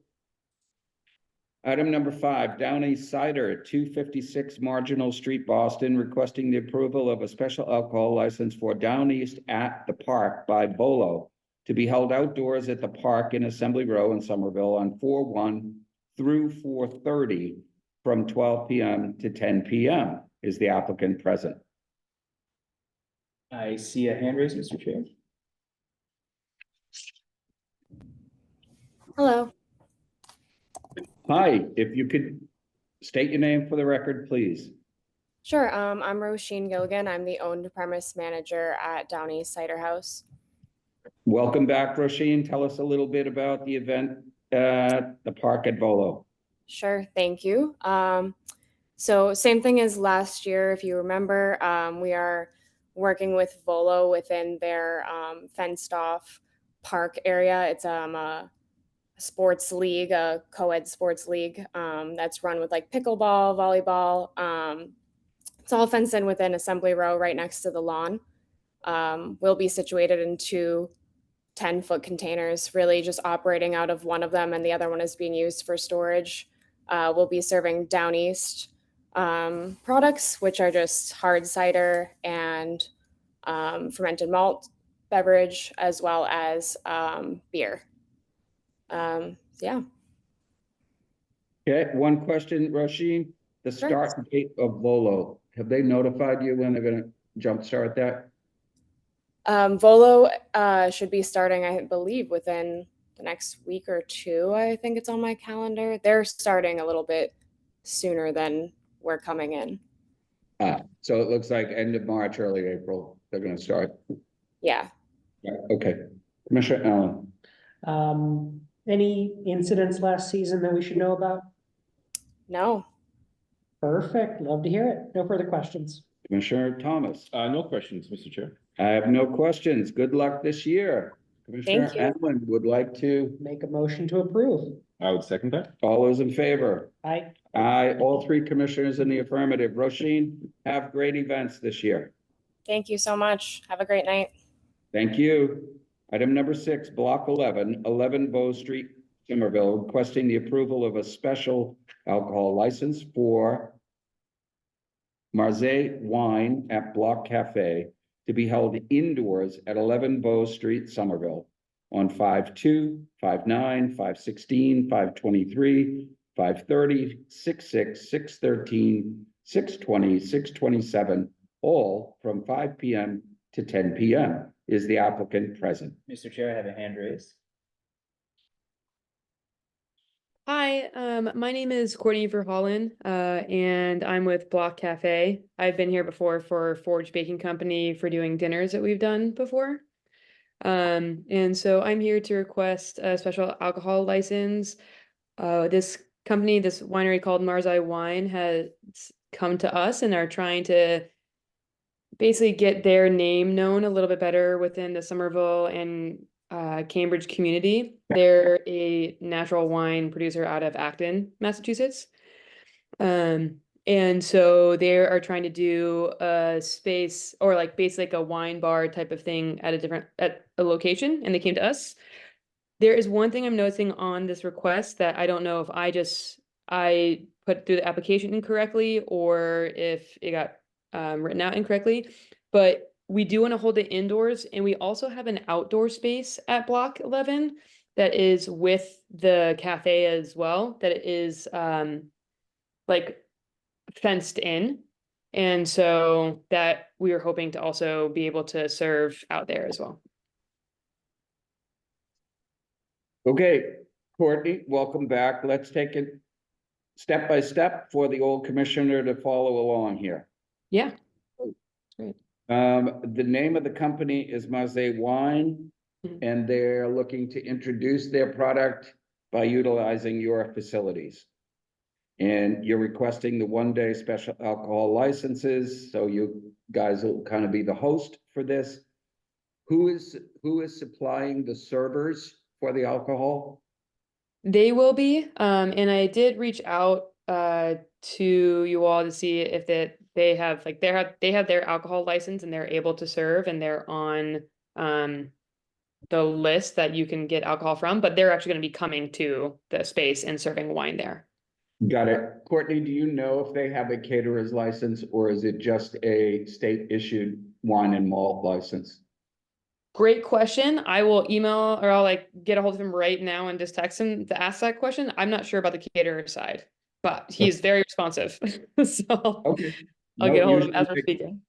Item number 5, Down East Cider at 256 Marginal Street, Boston, requesting the approval of a special alcohol license for Down East at the Park by Bolo to be held outdoors at the park in Assembly Row in Somerville on 4/1 through 4/30 from 12 p.m. to 10 p.m. Is the applicant present? I see a hand raised, Mr. Chair. Hello, Hi, if you could state your name for the record, please. sure. I'm Roisin Gilligan. I'm the owned premise manager at Downey Cider House. Welcome back, Roisin. Tell us a little bit about the event at the park at Bolo. Sure, thank you. So same thing as last year, if you remember, we are working with Volo within their fenced off park area. It's a sports league, a co-ed sports league that's run with like pickleball, volleyball. It's all fenced in within Assembly Row right next to the lawn. We'll be situated in two 10-foot containers, really just operating out of one of them, and the other one is being used for storage. We'll be serving Down East products, which are just hard cider and fermented malt beverage, as well as beer. Yeah. Okay, one question, Roisin. The Sure. start date of Bolo, have they notified you when they're gonna jumpstart that? Volo should be starting, I believe, within the next week or two. I think it's on my calendar. They're starting a little bit sooner than we're coming in. So it looks like end of March, early April, they're gonna start. Yeah. Yeah, okay. Commissioner Allen, Any incidents last season that we should know about? No. Perfect, love to hear it. No further questions. Commissioner Thomas. No questions, Mr. Chair. I have no questions. Good luck this year. Commissioner Thank you. Allen would like to, Make a motion to approve. I would second that. all those in favor? Aye. Aye, all three commissioners in the affirmative. Roisin, have great events this year. Thank you so much. Have a great night. Thank you. Item number 6, Block 11, 11 Bow Street, Somerville, requesting the approval of a special alcohol license for Marseille Wine at Block Cafe to be held indoors at 11 Bow Street, Somerville on 5/2, 5/9, 5/16, 5/23, 5/30, 6/6, 6/13, 6/20, 6/27, all from 5 p.m. to 10 p.m. Is the applicant present? Mr. Chair, I have a hand raised. Hi, my name is Courtney Verhollen, and I'm with Block Cafe. I've been here before for Forge Baking Company for doing dinners that we've done before. And so I'm here to request a special alcohol license. This company, this winery called Marseille Wine, has come to us and are trying to basically get their name known a little bit better within the Somerville and Cambridge community. They're a natural wine producer out of Acton, Massachusetts. And so they are trying to do a space or like basically like a wine bar type of thing at a location, and they came to us. There is one thing I'm noticing on this request that I don't know if I put through the application incorrectly or if it got written out incorrectly, but we do want to hold it indoors, and we also have an outdoor space at Block 11 that is with the cafe as well, that it is like fenced in. And so that we are hoping to also be able to serve out there as well. Okay, Courtney, welcome back. Let's take it step by step for the old commissioner to follow along here. Yeah. Great. The name of the company is Marseille Wine, and they're looking to introduce their product by utilizing your facilities. And you're requesting the one-day special alcohol licenses, so you guys will kind of be the host for this. Who is supplying the servers for the alcohol? They will be, and I did reach out to you all to see if they have like they have their alcohol license and they're able to serve, and they're on the list that you can get alcohol from, but they're actually going to be coming to the space and serving wine there. Got it. Courtney, do you know if they have a caterer's license or is it just a state issued wine and malt license? Great question. I will email or I'll like get a hold of him right now and just text him to ask that question. I'm not sure about the caterer side, but he's very responsive. So Okay. I'll get a hold of him as we're speaking.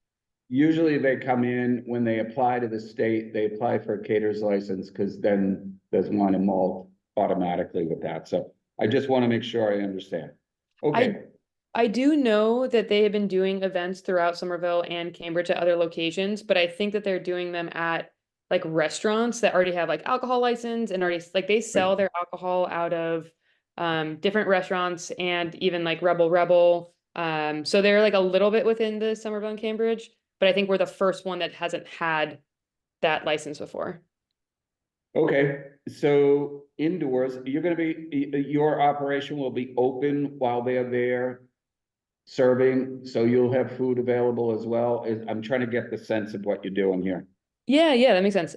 Usually they come in when they apply to the state, they apply for a caterer's license because then there's wine and malt automatically with that. So I just want to make sure I understand. Okay. I do know that they have been doing events throughout Somerville and Cambridge at other locations, but I think that they're doing them at like restaurants that already have like alcohol license and already like they sell their alcohol out of different restaurants and even like Rebel. So they're like a little bit within the Somerville and Cambridge, but I think we're the first one that hasn't had that license before. Okay, so indoors, you're gonna be, your operation will be open while they're there serving, so you'll have food available as well. I'm trying to get the sense of what you're doing here. Yeah, that makes sense.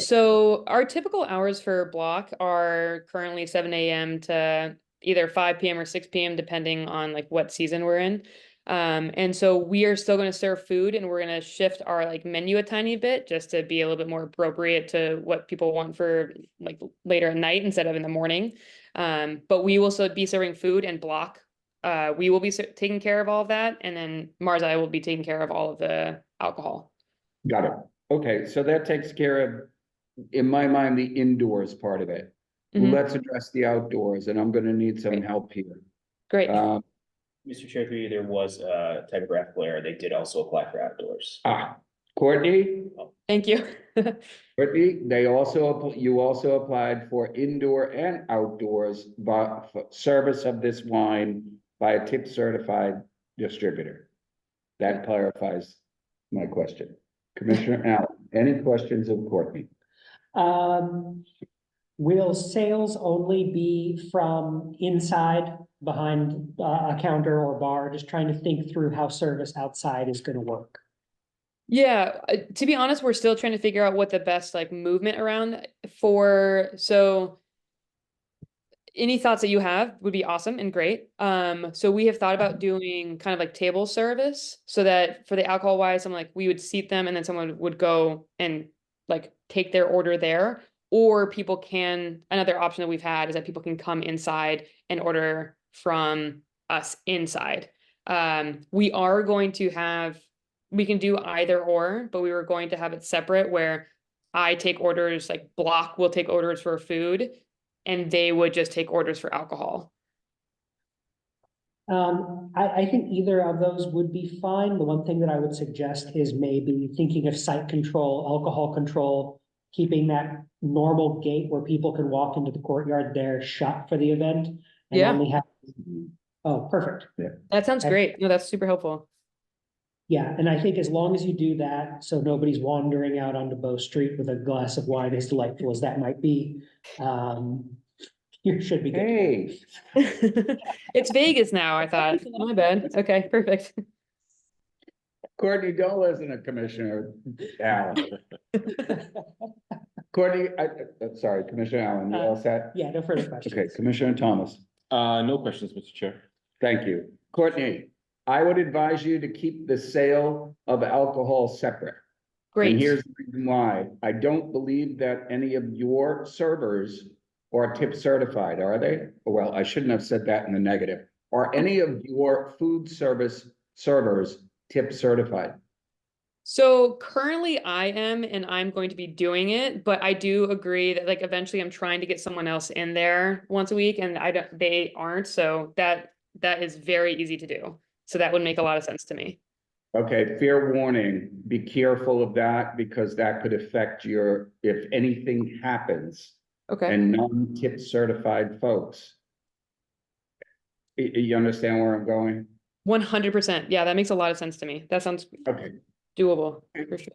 So our typical hours for block are currently 7 a.m. to either 5 p.m. or 6 p.m. depending on like what season we're in. And so we are still going to serve food, and we're going to shift our like menu a tiny bit just to be a little bit more appropriate to what people want for like later at night instead of in the morning. But we will still be serving food and block. We will be taking care of all of that, and then Marseille will be taking care of all of the alcohol. Got it. Okay, so that takes care of, in my mind, the indoors part of it. Mhm. Let's address the outdoors, and I'm gonna need some help here. Great. Mr. Chair, through you, there was a typographical error. They did also apply for outdoors. Courtney, Thank you. they also, you also applied for indoor and outdoors, but for service of this wine by a tip certified distributor. That clarifies my question. Commissioner Allen, any questions of Courtney? Will sales only be from inside behind a counter or bar? Just trying to think through how service outside is gonna work. Yeah, to be honest, we're still trying to figure out what the best like movement around for, so any thoughts that you have would be awesome and great. So we have thought about doing kind of like table service so that for the alcohol wise, I'm like, we would seat them and then someone would go and like take their order there. Or people can, another option that we've had is that people can come inside and order from us inside. We are going to have, we can do either or, but we were going to have it separate where I take orders, like Block will take orders for food and they would just take orders for alcohol. I think either of those would be fine. The one thing that I would suggest is maybe thinking of site control, alcohol control, keeping that normal gate where people can walk into the courtyard there shut for the event. And Yeah. only have, oh, perfect. That sounds great. No, that's super helpful. Yeah, and I think as long as you do that, so nobody's wandering out onto Bow Street with a glass of wine, as delightful as that might be, you should be good. Hey, It's Vegas now, I thought. My bad. Okay, perfect. Courtney, don't listen to Commissioner Allen. Courtney, sorry, Commissioner Allen, you all set? Yeah, no further questions. Okay, Commissioner Thomas, No questions, Mr. Chair. thank you. Courtney, I would advise you to keep the sale of alcohol separate. Great. And here's the reason why. I don't believe that any of your servers are tip certified, are they? Well, I shouldn't have said that in the negative. Are any of your food service servers tip certified? So currently I am, and I'm going to be doing it, but I do agree that like eventually I'm trying to get someone else in there once a week and they aren't. So that is very easy to do. So that would make a lot of sense to me. Okay, fair warning, be careful of that because that could affect your, if anything happens. Okay. And non-tip certified folks. You understand where I'm going? 100%. Yeah, that makes a lot of sense to me. That sounds Okay. doable for sure.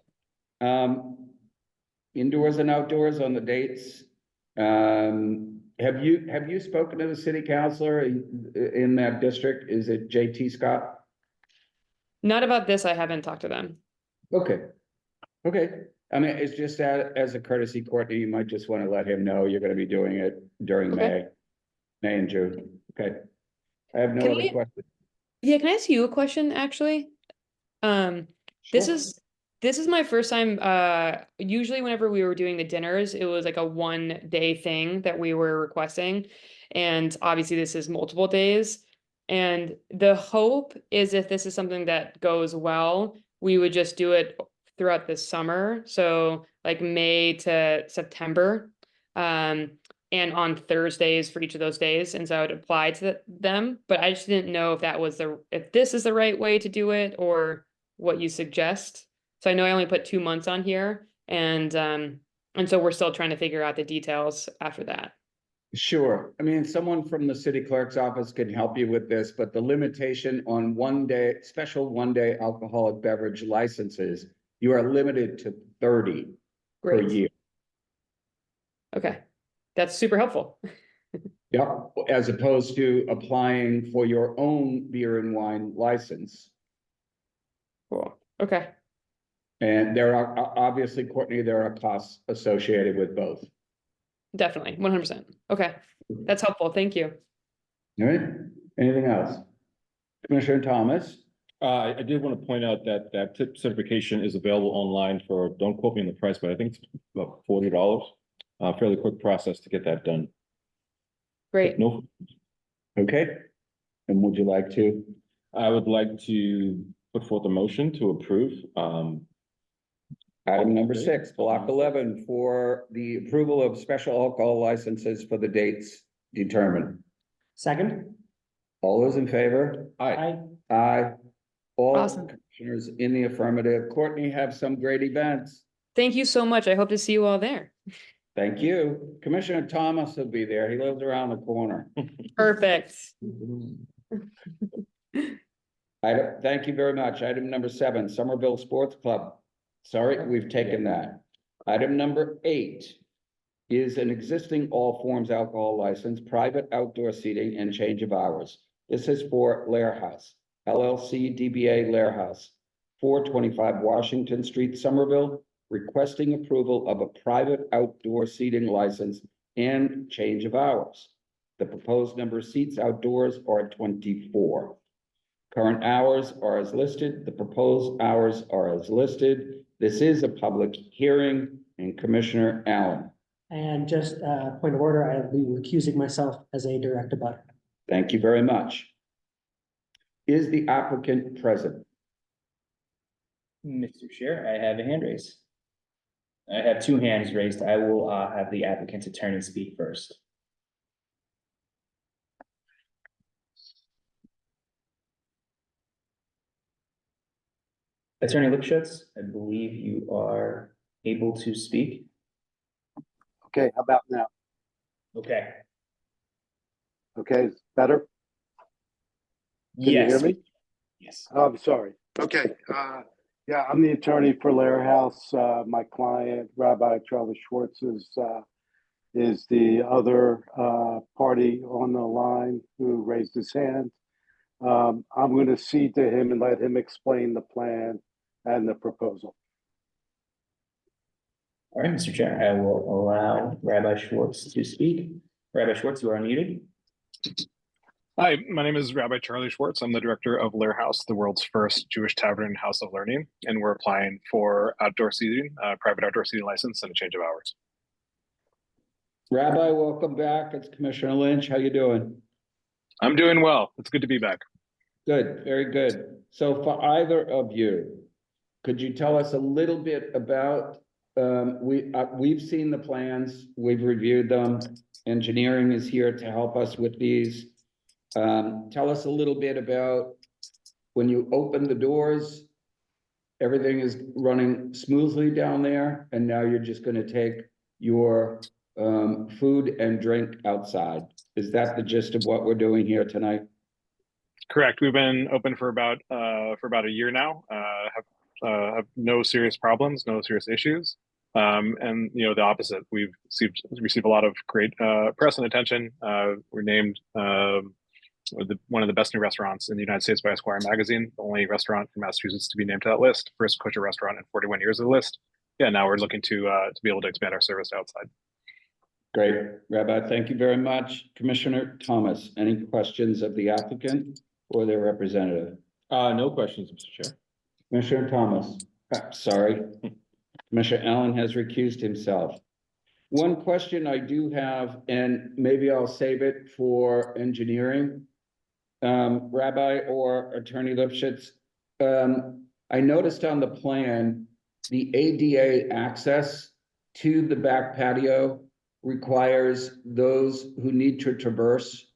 Indoors and outdoors on the dates. Have you spoken to the city councilor in that district? Is it JT Scott? Not about this. I haven't talked to them. Okay. Okay. I mean, it's just that as a courtesy, Courtney, you might just want to let him know you're going to be doing it during Okay. May and June. Okay. I have no Can other I- questions. Yeah, can I ask you a question actually? This Sure. is my first time. Usually whenever we were doing the dinners, it was like a 1 day thing that we were requesting. And obviously this is multiple days. And the hope is if this is something that goes well, we would just do it throughout the summer. So like May to September. And on Thursdays for each of those days. And so I would apply to them, but I just didn't know if that was if this is the right way to do it or what you suggest. So I know I only put 2 months on here and so we're still trying to figure out the details after that. Sure. I mean, someone from the city clerk's office can help you with this, but the limitation on 1 day, special 1 day alcoholic beverage licenses, you are limited to 30 per Great. year. Okay. That's super helpful. Yep, as opposed to applying for your own beer and wine license. Cool. Okay. And there are, obviously, Courtney, there are costs associated with both. Definitely. 100%. Okay. That's helpful. Thank you. All right, anything else? Commissioner Thomas? I did want to point out that that tip certification is available online for, don't quote me on the price, but I think it's about $40. Fairly quick process to get that done. Great. No, Okay, and would you like to? I would like to put forth a motion to approve Item number 6, block 11 for the approval of special alcohol licenses for the dates determined. Second? All those in favor? Aye. Aye. All Awesome. commissioners in the affirmative. Courtney, have some great events. Thank you so much. I hope to see you all there. Thank you. Commissioner Thomas will be there. He lives around the corner. Perfect. Thank you very much. Item number 7, Somerville Sports Club. Sorry, we've taken that. Item number 8 is an existing all forms alcohol license, private outdoor seating and change of hours. This is for Lair House, LLC DBA Lair House, 425 Washington Street, Somerville, requesting approval of a private outdoor seating license and change of hours. The proposed number of seats outdoors are 24. Current hours are as listed. The proposed hours are as listed. This is a public hearing, and Commissioner Allen. And just point of order, I'll be recusing myself as a direct abutter. Thank you very much. Is the applicant present? Mr. Chair, I have a hand raised. I have 2 hands raised. I will have the applicant's attorney speak first. Attorney Lipschutz, I believe you are able to speak. Okay, how about now? Okay. Okay, better? Can you Yes. hear me? Yes. Oh, I'm sorry. Okay, yeah, I'm the attorney for Lair House. My client, Rabbi Charlie Schwartz, is the other party on the line who raised his hand. I'm going to cede to him and let him explain the plan and the proposal. All right, Mr. Chair, I will allow Rabbi Schwartz to speak. Rabbi Schwartz, you are unmuted. Hi, my name is Rabbi Charlie Schwartz. I'm the director of Lair House, the world's first Jewish tavern and house of learning, and we're applying for outdoor seating, private outdoor seating license and a change of hours. Rabbi, welcome back. It's Commissioner Lynch. How you doing? I'm doing well. It's good to be back. Good, very good. So for either of you, could you tell us a little bit about, we've seen the plans, we've reviewed them. Engineering is here to help us with these. Tell us a little bit about when you open the doors, everything is running smoothly down there, and now you're just going to take your food and drink outside. Is that the gist of what we're doing here tonight? Correct. We've been open for about a year now. Have no serious problems, no serious issues. And you know, the opposite. We've received a lot of great press and attention. We're named one of the best new restaurants in the United States by Esquire magazine, the only restaurant in Massachusetts to be named to that list, first kosher restaurant in 41 years of the list. Yeah, now we're looking to be able to expand our service outside. Great, Rabbi, thank you very much. Commissioner Thomas, any questions of the applicant or their representative? No questions, Mr. Chair. Commissioner Thomas, sorry. Commissioner Allen has recused himself. One question I do have, and maybe I'll save it for engineering, Rabbi or Attorney Lipschutz. I noticed on the plan, the ADA access to the back patio requires those who need to traverse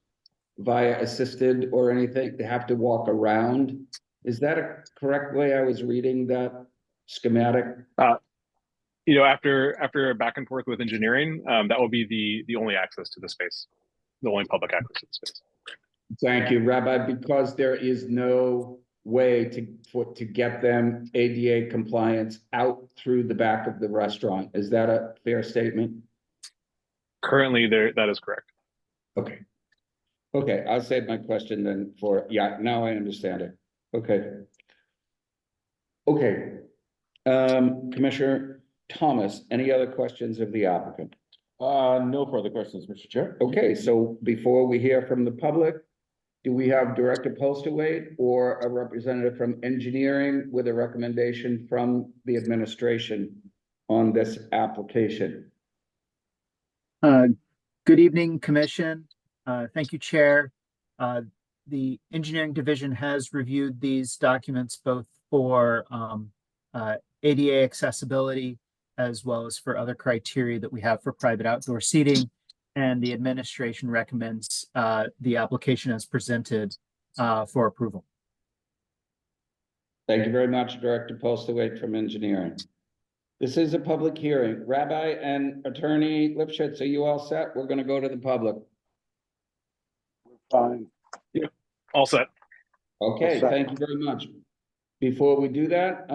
via assisted or anything, they have to walk around. Is that a correct way I was reading that schematic? You know, after a back and forth with engineering, that will be the only access to the space, the only public access to the space. Thank you, Rabbi, because there is no way to get them ADA compliance out through the back of the restaurant. Is that a fair statement? Currently, that is correct. Okay. Okay, I'll save my question then for, yeah, now I understand it. Okay. Okay. Commissioner Thomas, any other questions of the applicant? No further questions, Mr. Chair. Okay, so before we hear from the public, do we have Director Postlewaite or a representative from engineering with a recommendation from the administration on this application? Good evening, Commission. Thank you, Chair. The Engineering Division has reviewed these documents both for ADA accessibility, as well as for other criteria that we have for private outdoor seating. And the administration recommends the application as presented for approval. Thank you very much, Director Postlewaite from Engineering. This is a public hearing. Rabbi and Attorney Lipschitz, are you all set? We're going to go to the public. Fine. All set. Okay, All set. thank you very much. Before we do that,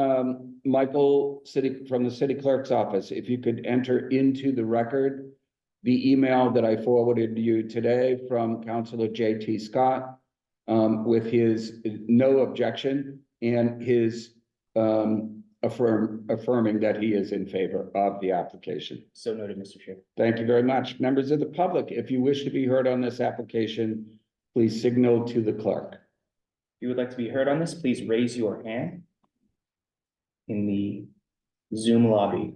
Michael, from the city clerk's office, if you could enter into the record the email that I forwarded you today from Councilor J.T. Scott with his no objection and his affirming that he is in favor of the application. So noted, Mr. Chair. Thank you very much. Members of the public, if you wish to be heard on this application, please signal to the clerk. If you would like to be heard on this, please raise your hand in the Zoom lobby.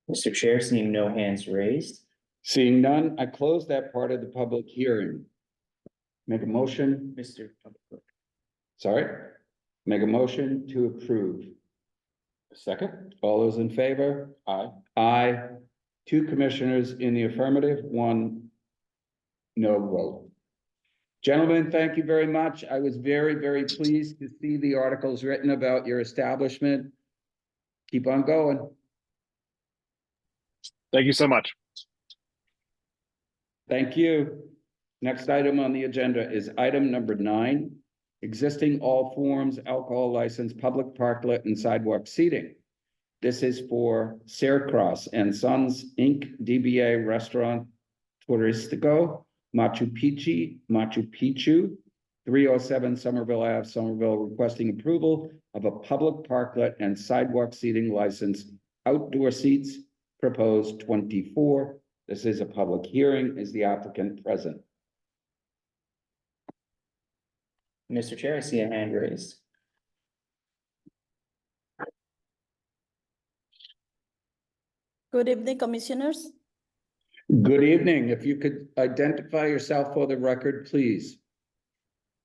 Mr. Chair, seeing no hands raised. Seeing none, I close that part of the public hearing. Make a motion, Mr. Public Clerk. sorry, make a motion to approve. Second, all those in favor? Aye. Aye. 2 commissioners in the affirmative, 1 no vote. Gentlemen, thank you very much. I was very, very pleased to see the articles written about your establishment. Keep on going. Thank you so much. Thank you. Next item on the agenda is item number 9, existing all forms alcohol license, public parklet and sidewalk seating. This is for Cross and Sons Inc. DBA Restaurant Turistico, Machu Picchu, 307 Somerville Ave, Somerville, requesting approval of a public parklet and sidewalk seating license, outdoor seats, proposed 24. This is a public hearing. Is the applicant present? Mr. Chair, I see a hand raised. Good evening, commissioners. Good evening. If you could identify yourself for the record, please.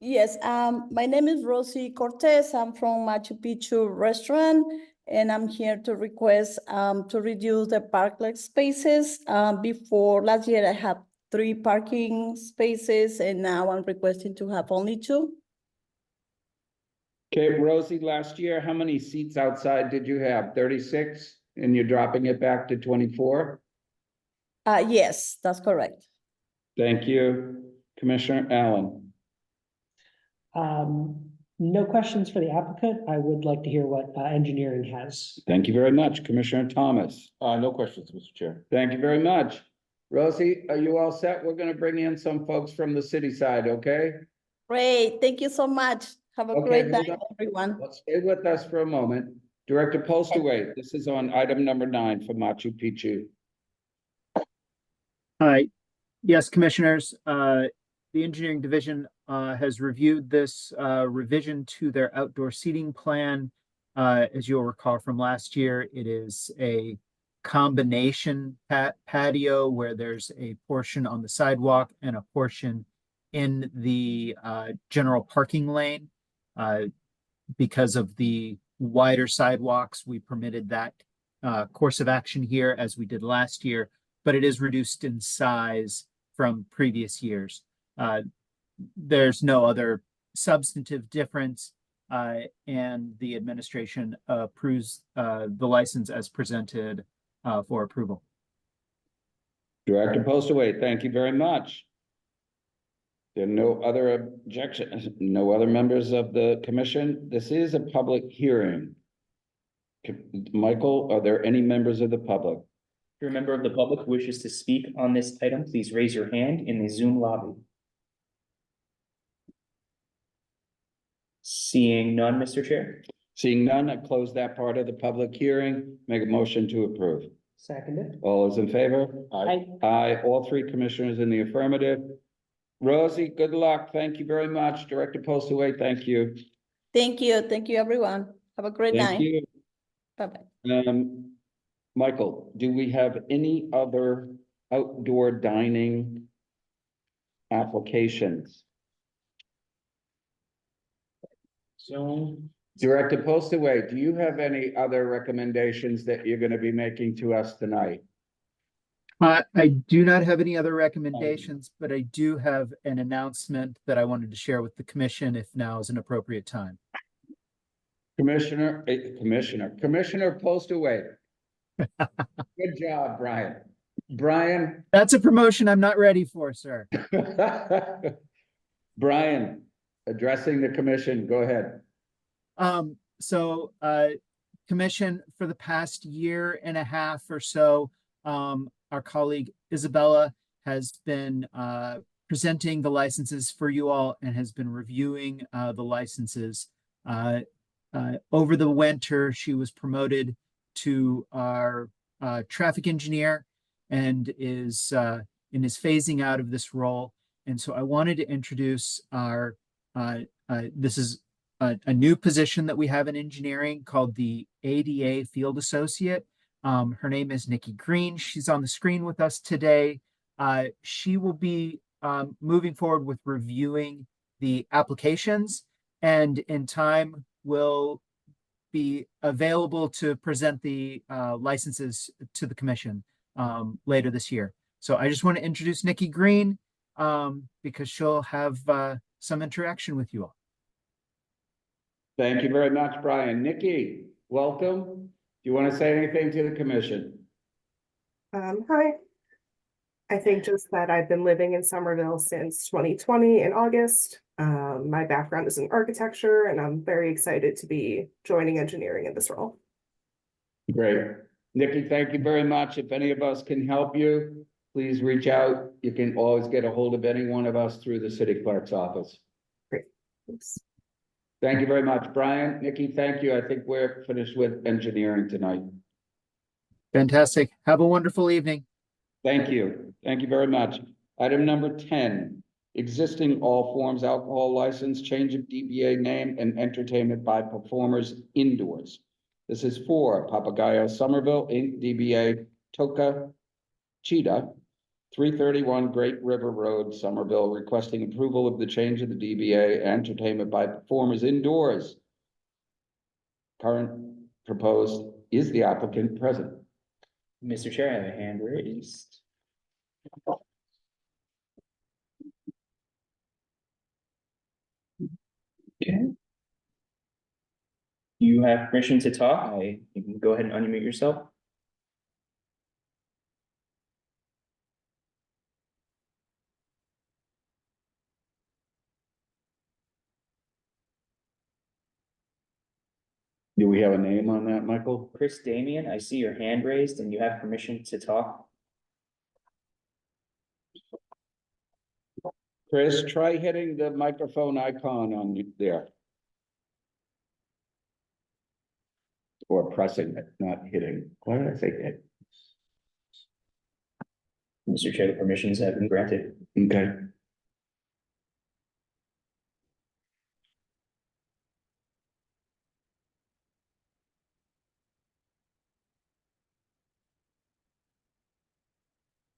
Yes, my name is Rosie Cortez. I'm from Machu Picchu Restaurant, and I'm here to request to reduce the parklet spaces. Before last year, I had 3 parking spaces, and now I'm requesting to have only 2. Okay, Rosie, last year, how many seats outside did you have? 36? And you're dropping it back to 24? Yes, that's correct. Thank you. Commissioner Allen. No questions for the applicant. I would like to hear what engineering has. Thank you very much. Commissioner Thomas. No questions, Mr. Chair. Thank you very much. Rosie, are you all set? We're going to bring in some folks from the city side, okay? Great, thank you so much. Have a Okay, great hold night, on. everyone. Let's stay with us for a moment. Director Postlewaite, this is on item number 9 for Machu Picchu. Yes, commissioners, the engineering division has reviewed this revision to their outdoor seating plan. As you'll recall from last year, it is a combination patio where there's a portion on the sidewalk and a portion in the general parking lane. Because of the wider sidewalks, we permitted that course of action here as we did last year, but it is reduced in size from previous years. There's no other substantive difference, and the administration approves the license as presented for approval. Director Postlewaite, thank you very much. There are no other objections, no other members of the commission. This is a public hearing. Michael, are there any members of the public? If you're a member of the public who wishes to speak on this item, please raise your hand in the Zoom lobby. Seeing none, Mr. Chair. Seeing none, I close that part of the public hearing. Make a motion to approve. Seconded. All those in favor? Aye. Aye. All 3 commissioners in the affirmative. Rosie, good luck. Thank you very much. Director Postlewaite, thank you. Thank you, everyone. Have a great Thank night. you. Bye-bye. Michael, do we have any other outdoor dining applications? Zone. Director Postaway, do you have any other recommendations that you're gonna be making to us tonight? I do not have any other recommendations, but I do have an announcement that I wanted to share with the commission if now is an appropriate time. Commissioner Postaway. Good job, Brian. Brian. That's a promotion I'm not ready for, sir. Brian, addressing the commission, go ahead. Commission, for the past year and a half or so, our colleague Isabella has been presenting the licenses for you all and has been reviewing the licenses. Over the winter, she was promoted to our traffic engineer and is phasing out of this role. And so I wanted to introduce our this is a new position that we have in engineering called the ADA Field Associate. Her name is Nikki Green. She's on the screen with us today. She will be moving forward with reviewing the applications, and in time will be available to present the licenses to the commission later this year. So I just want to introduce Nikki Green because she'll have some interaction with you all. Thank you very much, Brian. Nikki, welcome. Do you want to say anything to the commission? Hi. I think just that I've been living in Somerville since 2020 in August. My background is in architecture, and I'm very excited to be joining engineering in this role. Great. Nikki, thank you very much. If any of us can help you, please reach out. You can always get a hold of any one of us through the city clerk's office. Great. Thanks. Thank you very much, Brian. Nikki, thank you. I think we're finished with engineering tonight. Fantastic. Have a wonderful evening. Thank you. Thank you very much. Item number 10, existing all forms alcohol license, change of DBA name and entertainment by performers indoors. This is for Papagayo Somerville, Inc., DBA Toca Cheetah, 331 Great River Road, Somerville, requesting approval of the change of the DBA entertainment by performers indoors. Current proposed, is the applicant present? Mr. Chair, I have a hand raised. Okay. You have permission to talk. You can go ahead and unmute yourself. Do we have a name on that, Michael? Chris Damian, I see your hand raised and you have permission to talk. Chris, try hitting the microphone icon on there. Or pressing it, not hitting. Why did I say hit? Mr. Chair, the permissions have been granted. Okay.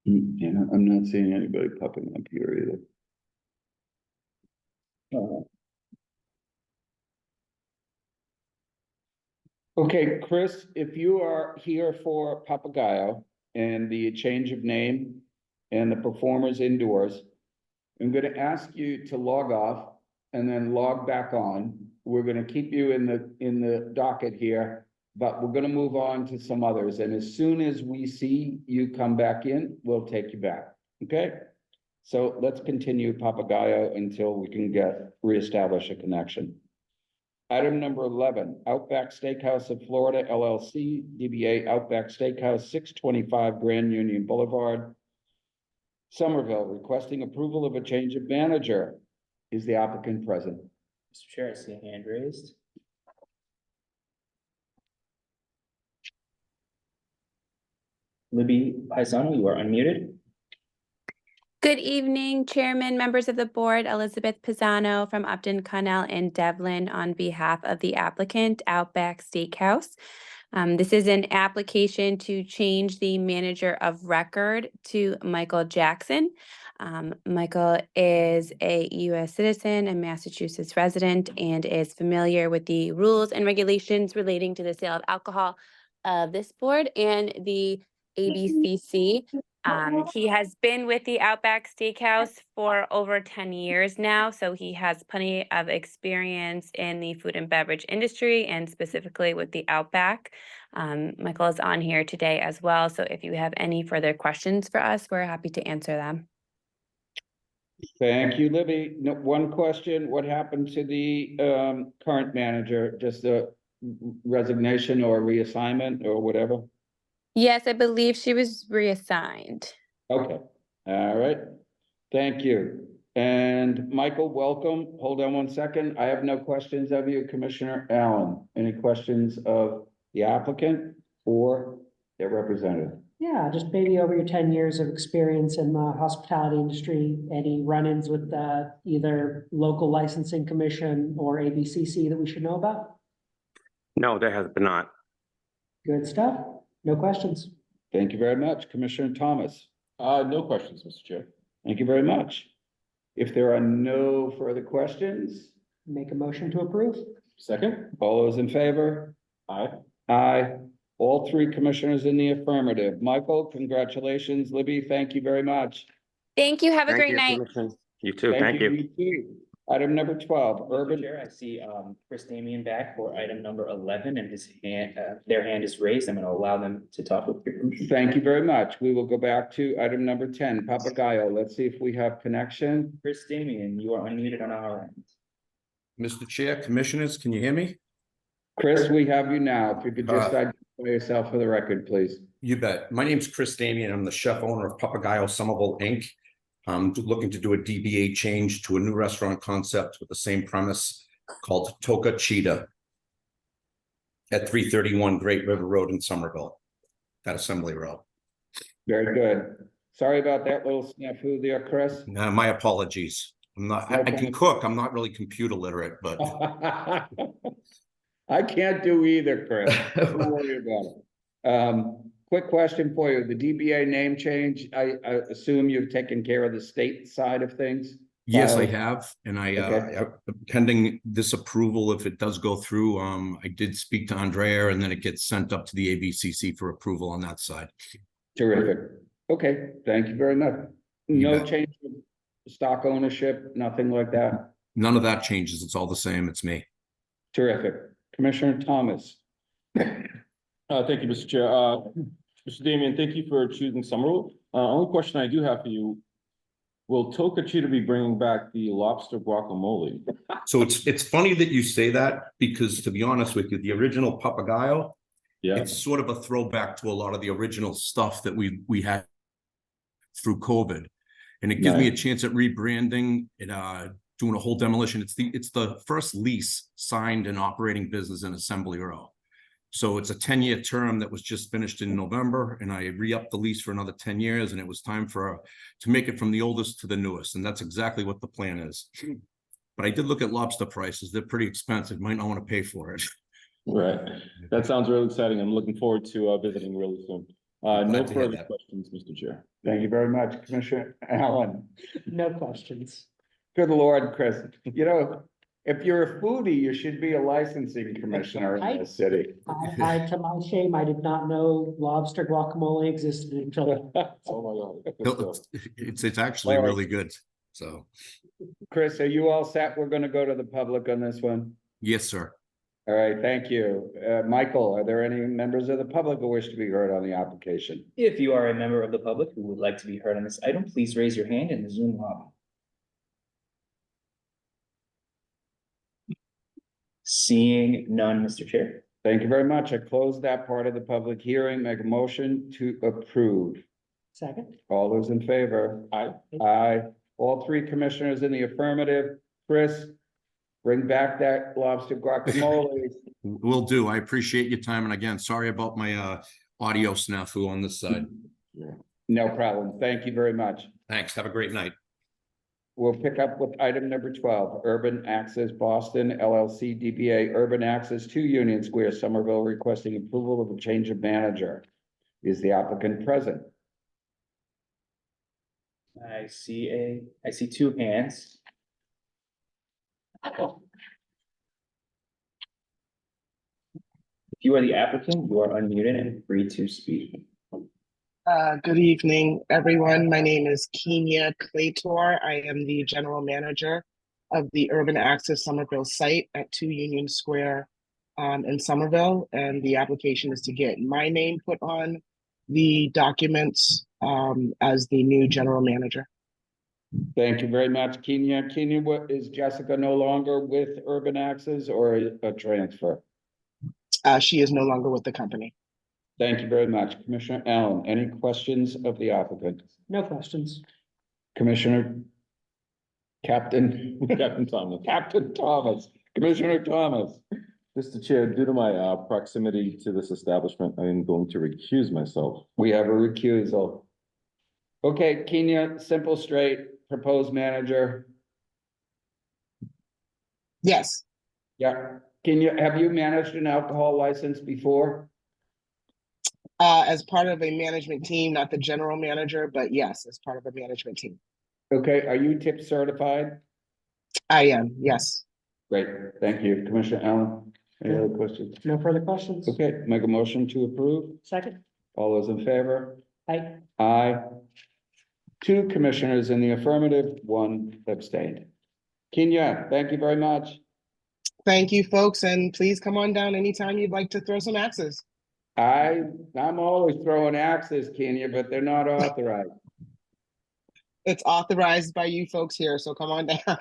Yeah, I'm not seeing anybody popping up here either. Okay, Chris, if you are here for Papagayo and the change of name and the performers indoors, I'm going to ask you to log off and then log back on. We're going to keep you in the docket here, but we're going to move on to some others. And as soon as we see you come back in, we'll take you back. Okay? So let's continue Papagayo until we can reestablish a connection. Item number 11, Outback Steakhouse of Florida, LLC, DBA Outback Steakhouse, 625 Grand Union Boulevard, Somerville, requesting approval of a change of manager. Is the applicant present? Mr. Chair, I see a hand raised. Libby Paisano, you are unmuted. Good evening, Chairman, members of the board. Elizabeth Pisano from Upton, Connell, and Devlin on behalf of the applicant, Outback Steakhouse. This is an application to change the manager of record to Michael Jackson. Michael is a U.S. citizen, a Massachusetts resident, and is familiar with the rules and regulations relating to the sale of alcohol of this board and the ABCC. He has been with the Outback Steakhouse for over 10 years now, so he has plenty of experience in the food and beverage industry and specifically with the Outback. Michael is on here today as well, so if you have any further questions for us, we're happy to answer them. Thank you, Libby. No, one question, what happened to the current manager? Just a resignation or reassignment or whatever? Yes, I believe she was reassigned. Okay, all right. Thank you. And Michael, welcome. Hold on one second. I have no questions of you, Commissioner Allen. Any questions of the applicant or their representative? Yeah, just maybe over your 10 years of experience in the hospitality industry, any run-ins with either local licensing commission or ABCC that we should know about? No, there has been not. Good stuff. No questions. Thank you very much. Commissioner Thomas. No questions, Mr. Chair. Thank you very much. If there are no further questions. Make a motion to approve. Second. All those in favor? Aye. Aye. All three commissioners in the affirmative. Michael, congratulations. Libby, thank you very much. Thank you. Have a Thank great you, night. Commissioner. You too. Thank you. You too. Item number 12, urban. Chair, I see Chris Damian back for item number 11 and his hand, their hand is raised. I'm going to allow them to talk with your permission. Thank you very much. We will go back to item number 10, Papagayo. Let's see if we have connection. Chris Damian, you are unmuted on our end. Mr. Chair, Commissioners, can you hear me? Chris, we have you now. If you could just identify yourself for the record, please. You bet. My name's Chris Damian. I'm the chef owner of Papagayo Somerville, Inc. I'm looking to do a DBA change to a new restaurant concept with the same premise called Toca Cheetah at 331 Great River Road in Somerville, at Assembly Row. Very good. Sorry about that little snafu there, Chris. My apologies. I can cook. I'm not really computer literate, but I can't do either, Chris. Don't worry about it. Quick question for you. The DBA name change, I assume you've taken care of the state side of things? yes, I have. And Okay. pending this approval, if it does go through, I did speak to Andrea and then it gets sent up to the ABCC for approval on that side. Terrific. Okay, thank you very much. You No bet. change of stock ownership, nothing like that? None of that changes. It's all the same. It's me. Terrific. Commissioner Thomas. Thank you, Mr. Chair. Mr. Damian, thank you for choosing Somerville. Only question I do have for you, will Toca Cheetah be bringing back the lobster guacamole? So it's funny that you say that because, to be honest with you, the original Papagayo, it's sort of a throwback to a lot of the original stuff that we had through COVID. And it gives me a chance at rebranding and doing a whole demolition. It's the first lease signed and operating business in Assembly Row. So it's a 10-year term that was just finished in November, and I re-upped the lease for another 10 years, and it was time to make it from the oldest to the newest, and that's exactly what the plan is. But I did look at lobster prices. They're pretty expensive. Might not want to pay for it. Right. That sounds really exciting. I'm looking forward to visiting really soon. No to hear further that. questions, Mr. Chair. Thank you very much, Commissioner Allen. No questions. Good Lord, Chris. You know, if you're a foodie, you should be a licensing commissioner in this city. To my shame, I did not know lobster guacamole existed until. Oh my God. It's actually All right. really good. So, Chris, are you all set? We're going to go to the public on this one. yes, sir. All right, thank you. Michael, are there any members of the public who wish to be heard on the application? If you are a member of the public who would like to be heard on this item, please raise your hand in the Zoom lobby. Seeing none, Mr. Chair. Thank you very much. I close that part of the public hearing. Make a motion to approve. Second. All those in favor? Aye. Aye. All three commissioners in the affirmative. Chris, bring back that lobster guacamole. Will do. I appreciate your time. And again, sorry about my audio snafu on this side. No problem. Thank you very much. Thank Thanks. Have a great night. We'll pick up with item number 12, Urban Access Boston LLC DBA Urban Access 2 Union Square, Somerville, requesting approval of a change of manager. Is the applicant present? I see two hands. If you are the applicant, you are unmuted and free to speak. Good evening, everyone. My name is Kenya Claytor. I am the general manager of the Urban Access Somerville site at 2 Union Square in Somerville. And the application is to get my name put on the documents as the new general manager. Thank you very much, Kenya. Kenya, what is Jessica no longer with Urban Access or a transfer? She is no longer with the company. Thank you very much. Commissioner Allen, any questions of the applicant? No questions. Commissioner Captain Thomas. Captain Thomas, Commissioner Thomas. Mr. Chair, due to my proximity to this establishment, I am going to recuse myself. We have a recusal. Okay, Kenya, simple, straight, proposed manager. Yes. Yeah. Kenya, have you managed an alcohol license before? As part of a management team, not the general manager, but yes, as part of a management team. Okay, are you tip certified? I am, yes. Great, thank you. Commissioner Allen, any other questions? No further questions. Okay, make a motion to approve. Second. All those in favor? Aye. Aye. 2 commissioners in the affirmative, 1 abstained. Kenya, thank you very much. Thank you, folks, and please come on down anytime you'd like to throw some axes. I'm always throwing axes, Kenya, but they're not authorized. It's authorized by you folks here, so come on down.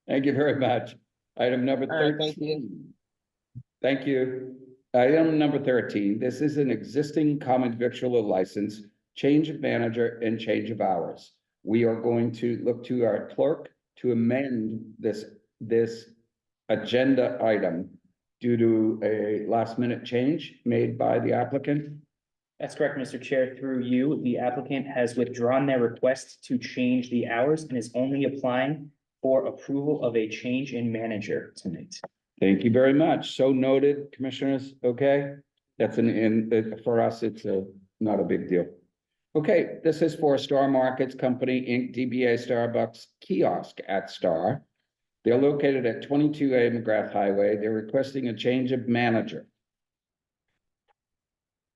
Thank you very much. Item number 13. Thank you. Thank you. Item number 13, this is an existing common victualler license, change of manager and change of hours. We are going to look to our clerk to amend this agenda item due to a last minute change made by the applicant. That's correct, Mr. Chair. Through you, the applicant has withdrawn their request to change the hours and is only applying for approval of a change in manager tonight. Thank you very much. So noted, commissioners. Okay, that's for us, it's not a big deal. Okay, this is for Star Markets Company, Inc., DBA Starbucks kiosk at Star. They're located at 22A McGrath Highway. They're requesting a change of manager.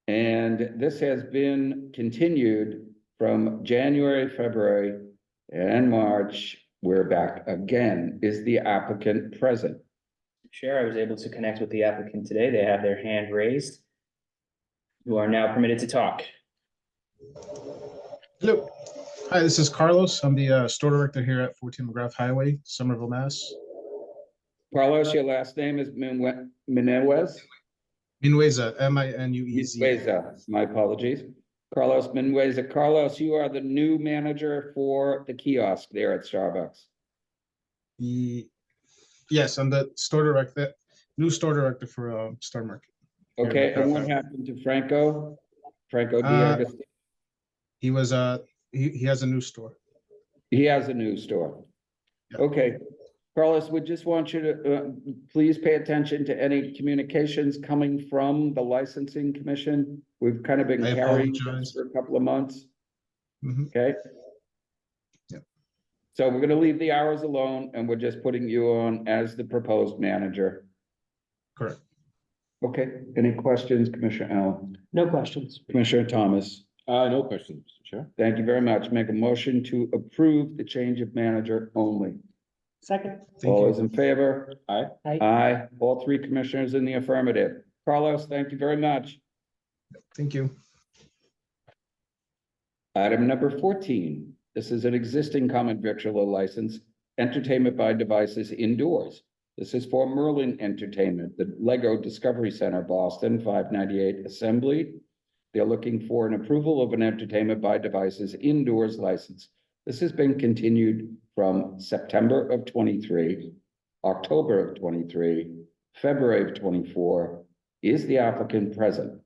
And this has been continued from January, February, and March. We're back again. Is the applicant present? Chair, I was able to connect with the applicant today. They have their hand raised. You are now permitted to talk. Hello. Hi, this is Carlos. I'm the store director here at 14 McGrath Highway, Somerville, Mass. Carlos, your last name is Minuez? Minueza, M-I-N-U-E-Z. Minueza, my apologies. Carlos Minueza. Carlos, you are the new manager for the kiosk there at Starbucks. Yes, I'm the store director, new store director for Star Market. Okay, and what happened to Franco? Franco Diaz? He was he has a new store. He has a new store. Yeah. Okay, Carlos, we just want you to please pay attention to any communications coming from the licensing commission. We've kind of been carrying this for a couple of months. Okay. Yep. So we're going to leave the hours alone and we're just putting you on as the proposed manager. Correct. Okay, any questions, Commissioner Allen? No questions. Commissioner Thomas? No questions, Mr. Chair. Thank you very much. Make a motion to approve the change of manager only. Second. All those in favor? Aye. Aye. Aye. All 3 commissioners in the affirmative. Carlos, thank you very much. Thank you. Item number 14. This is an existing common victualler license, entertainment by devices indoors. This is for Merlin Entertainment, the Lego Discovery Center, Boston, 598 Assembly. They're looking for an approval of an entertainment by devices indoors license. This has been continued from September of 23, October of 23, February of 24. Is the applicant present?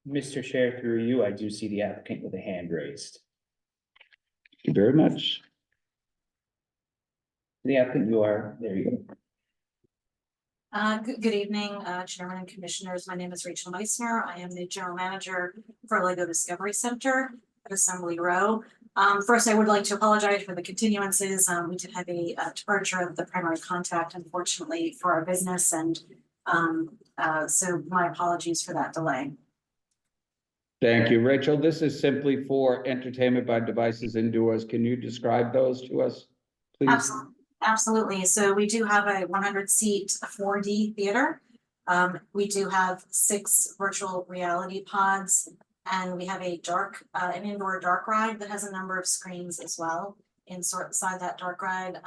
Mr. Chair, through you, I do see the applicant with a hand raised. you very much. The applicant, there you go. Good evening, Chairman and Commissioners. My name is Rachel Meissner. I am the General Manager for Lego Discovery Center at Assembly Row. First, I would like to apologize for the continuances. We did have a departure of the primary contact, unfortunately, for our business, and so my apologies for that delay. Thank you, Rachel. This is simply for entertainment by devices indoors. Can you describe those to us, please? Absolutely. So we do have a 100-seat 4D theater. We do have 6 virtual reality pods, and we have an indoor dark ride that has a number of screens as well inside that dark ride,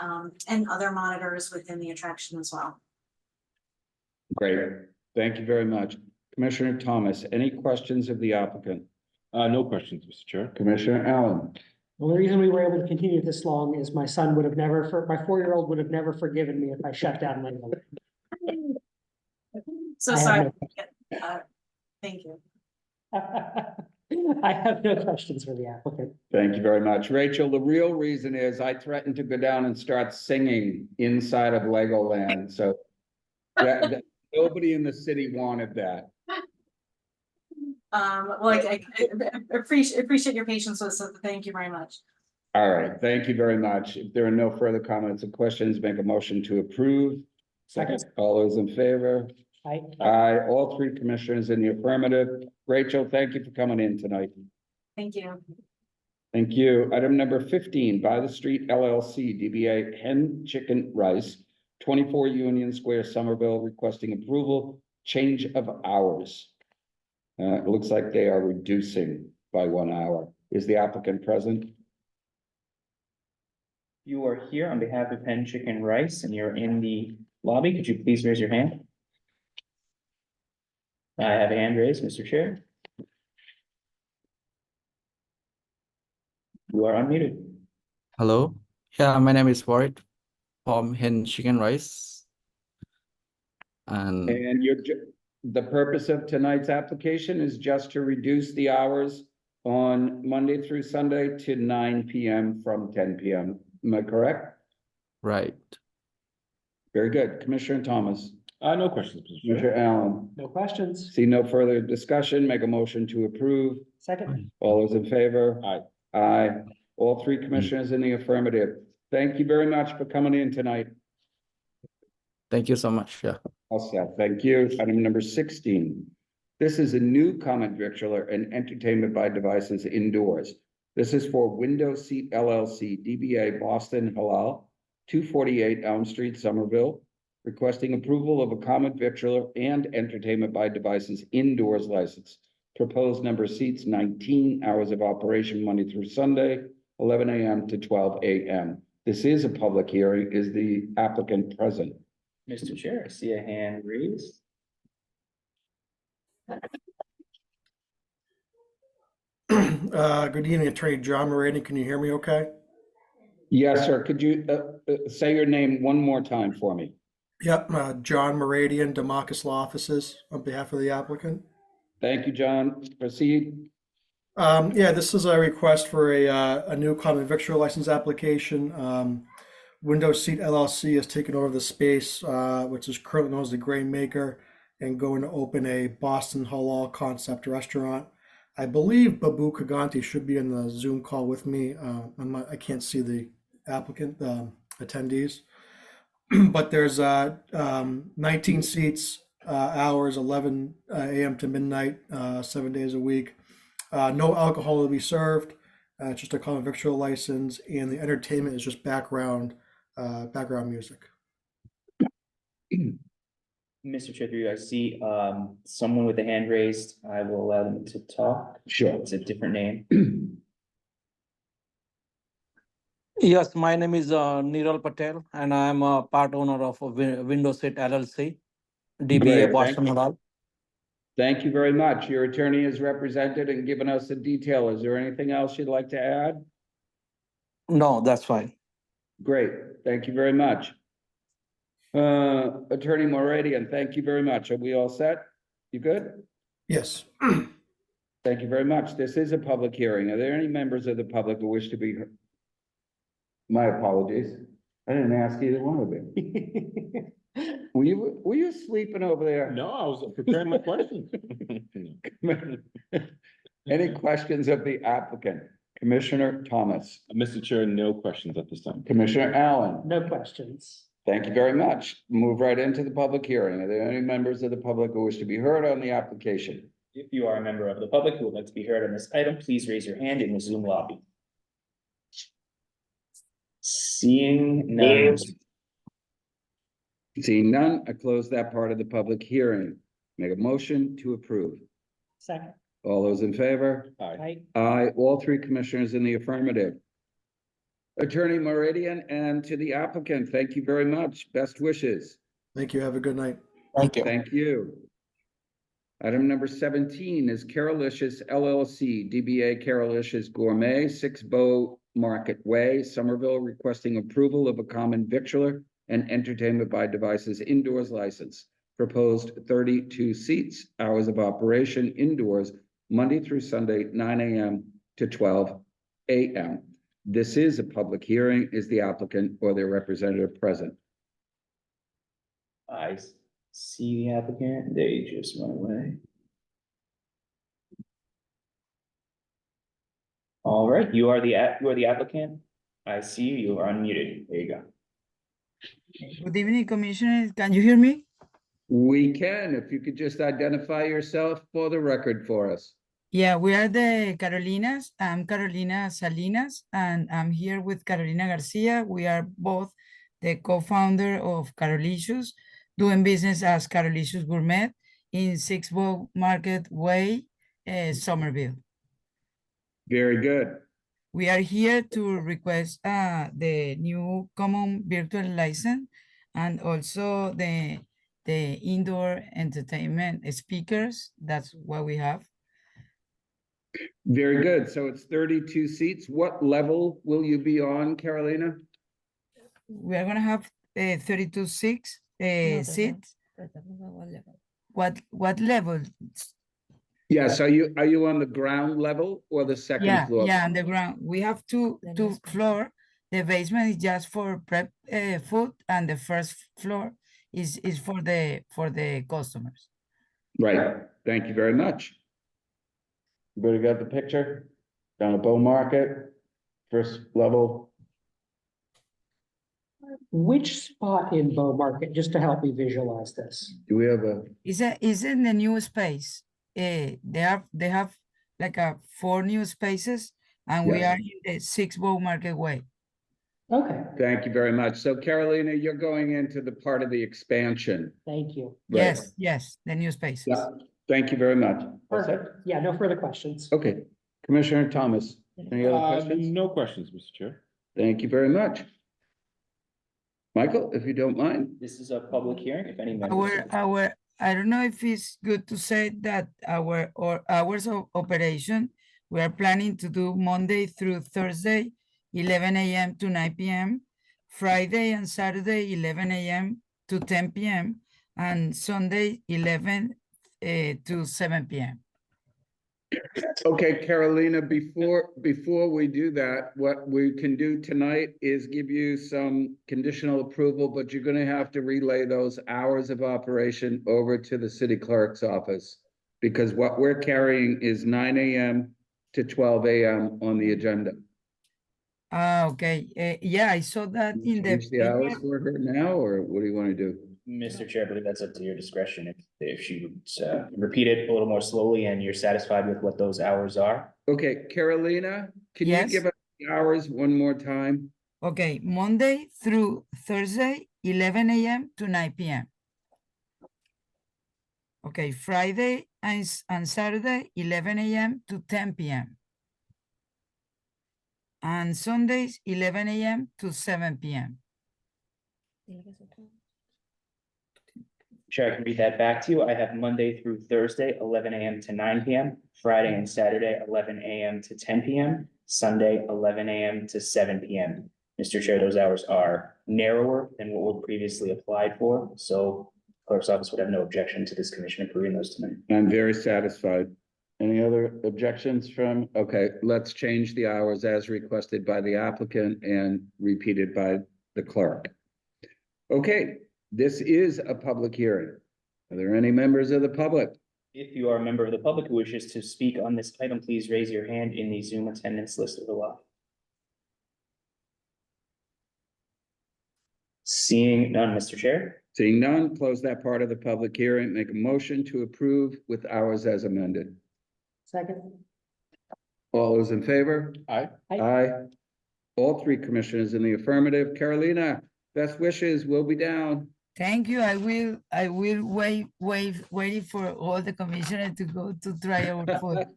and other monitors within the attraction as well. Great. Thank you very much. Commissioner Thomas, any questions of the applicant? No questions, Mr. Chair. Commissioner Allen. Well, the reason we were able to continue this long is my son would have never, my 4-year-old would have never forgiven me if I shut down Lego. So sorry. Thank you. I have no questions for the applicant. Thank you very much. Rachel, the real reason is I threatened to go down and start singing inside of Legoland. So nobody in the city wanted that. Well, I appreciate your patience with us, so thank you very much. All right, thank you very much. If there are no further comments and questions, make a motion to approve. Second. All those in favor? Aye. Aye. All 3 commissioners in the affirmative. Rachel, thank you for coming in tonight. Thank you. Thank you. Item number 15, By the Street LLC, DBA Hen Chicken Rice, 24 Union Square, Somerville, requesting approval, change of hours. It looks like they are reducing by 1 hour. Is the applicant present? You are here on behalf of Hen Chicken Rice, and you're in the lobby. Could you please raise your hand? I have a hand raised, Mr. Chair. You are unmuted. Hello. Yeah, my name is Warren from Hen Chicken Rice. And the purpose of tonight's application is just to reduce the hours on Monday through Sunday to 9 p.m. from 10 p.m. Am I correct? Right. Very good. Commissioner Thomas. No questions, Mr. Chair. Commissioner Allen. No questions. See no further discussion. Make a motion to approve. Second. All those in favor? Aye. Aye. All 3 commissioners in the affirmative. Thank you very much for coming in tonight. thank you so much. Yeah. All set. Thank you. Item number 16. This is a new common victualler and entertainment by devices indoors. This is for Window Seat LLC, DBA Boston Halal, 248 Elm Street, Somerville, requesting approval of a common victualler and entertainment by devices indoors license. Proposed number of seats 19, hours of operation Monday through Sunday, 11 a.m. to 12 a.m. This is a public hearing. Is the applicant present? Mr. Chair, I see a hand raised. Good evening, Attorney John Moretti. Can you hear me okay? Yes, sir. Could you say your name one more time for me? Yep, John Moradian, Democus Law Offices, on behalf of the applicant. Thank you, John. Proceed. Yeah, this is a request for a new common victual license application. Window Seat LLC has taken over the space, which is currently known as the Grain Maker, and going to open a Boston Halal concept restaurant. I believe Babu Kaganti should be in the Zoom call with me. I can't see the applicant, attendees, but there's 19 seats, hours, 11 a.m. to midnight, 7 days a week. No alcohol will be served. It's just a common victual license, and the entertainment is just background music. Mr. Chair, through you, I see someone with a hand raised. I will allow them to talk. Sure. It's a different name. Yes, my name is Niral Patel, and I am a part owner of Window Seat LLC, DBA Great, Boston Halal. Thank you very much. Your attorney has represented and given us the detail. Is there anything else you'd like to add? No, that's fine. Great. Thank you very much. Attorney Moradian, thank you very much. Are we all set? You good? Yes. Thank you very much. This is a public hearing. Are there any members of the public who wish to be My apologies. I didn't ask either one of you. Were you sleeping over there? No, I was preparing my question. Any questions of the applicant? Commissioner Thomas, Mr. Chair, no questions at this time. Commissioner Allen. No questions. Thank you very much. Move right into the public hearing. Are there any members of the public who wish to be heard on the application? If you are a member of the public who would like to be heard on this item, please raise your hand in the Zoom lobby. Seeing none. Seeing none, I close that part of the public hearing. Make a motion to approve. Second. All those in favor? Aye. Aye, all three commissioners in the affirmative. Attorney Meridian, and to the applicant, thank you very much. Best wishes. Thank you. Have a good night. Thank you. Thank you. Item number 17 is Carolicious LLC, DBA Carolicious Gourmet, 6 Bow Market Way, Somerville, requesting approval of a common victualler and entertainment by devices indoors license. Proposed 32 seats, hours of operation indoors, Monday through Sunday, 9 a.m. to 12 a.m. This is a public hearing. Is the applicant or their representative present? I see the applicant. They just went away. All right, you are the applicant. I see you. You are unmuted. There you go. Good evening, Commissioner. Can you hear me? We can, if you could just identify yourself for the record for us. Yeah, we are the Carolinas. I'm Carolina Salinas, and I'm here with Carolina Garcia. We are both the co-founder of Carolicious, doing business as Carolicious Gourmet in 6 Bow Market Way, Somerville. Very good. We are here to request the new common virtual license and also the indoor entertainment speakers. That's what we have. Very good. So it's 32 seats. What level will you be on, Carolina? We are gonna have 32 seats. What level? Yes. Are you on the ground level or the second floor? Yeah, on the ground. We have two floor. The basement is just for prep food, and the first floor is for the customers. Right. Thank you very much. Everybody got the picture? Down at Bow Market, first level. Which spot in Bow Market, just to help me visualize this? Do we have a? Is in the new space. They have like 4 new spaces, and we Yes. are in the 6 Bow Market Way. Okay, Thank you very much. So Carolina, you're going into the part of the expansion. thank you. Right. Yes, the new spaces. Yeah. Thank you very much. Perfect. Yeah, no further questions. Okay. Commissioner Thomas, any other questions? No questions, Mr. Chair. Thank you very much. Michael, if you don't mind. This is a public hearing. If any members. I don't know if it's good to say that our hours of operation, we are planning to do Monday through Thursday, 11 a.m. to 9 p.m., Friday and Saturday, 11 a.m. to 10 p.m., and Sunday, 11 to 7 p.m. Okay, Carolina, before we do that, what we can do tonight is give you some conditional approval, but you're gonna have to relay those hours of operation over to the city clerk's office. Because what we're carrying is 9 a.m. to 12 a.m. on the agenda. Okay. Yeah, I saw that in Change the hours for her now, or what do you want to do? Mr. Chair, I believe that's up to your discretion. If she would repeat it a little more slowly and you're satisfied with what those hours are. Okay, Carolina, can you Yes. give us the hours one more time? Okay, Monday through Thursday, 11 a.m. to 9 p.m. Okay, Friday and Saturday, 11 a.m. to 10 p.m. And Sundays, 11 a.m. to 7 p.m. Chair, I can read that back to you. I have Monday through Thursday, 11 a.m. to 9 p.m., Friday and Saturday, 11 a.m. to 10 p.m., Sunday, 11 a.m. to 7 p.m. Mr. Chair, those hours are narrower than what were previously applied for, so clerk's office would have no objection to this commission approving those tonight. I'm very satisfied. Any other objections from, okay, let's change the hours as requested by the applicant and repeated by the clerk. Okay, this is a public hearing. Are there any members of the public? If you are a member of the public who wishes to speak on this item, please raise your hand in the Zoom attendance list of the lot. Seeing none, Mr. Chair. Seeing none, close that part of the public hearing, make a motion to approve with hours as amended. Second. All those in favor? Aye. Aye. All three commissioners in the affirmative. Carolina, best wishes, we'll be down. Thank you. I will waiting for all the commissioners to go to try our food.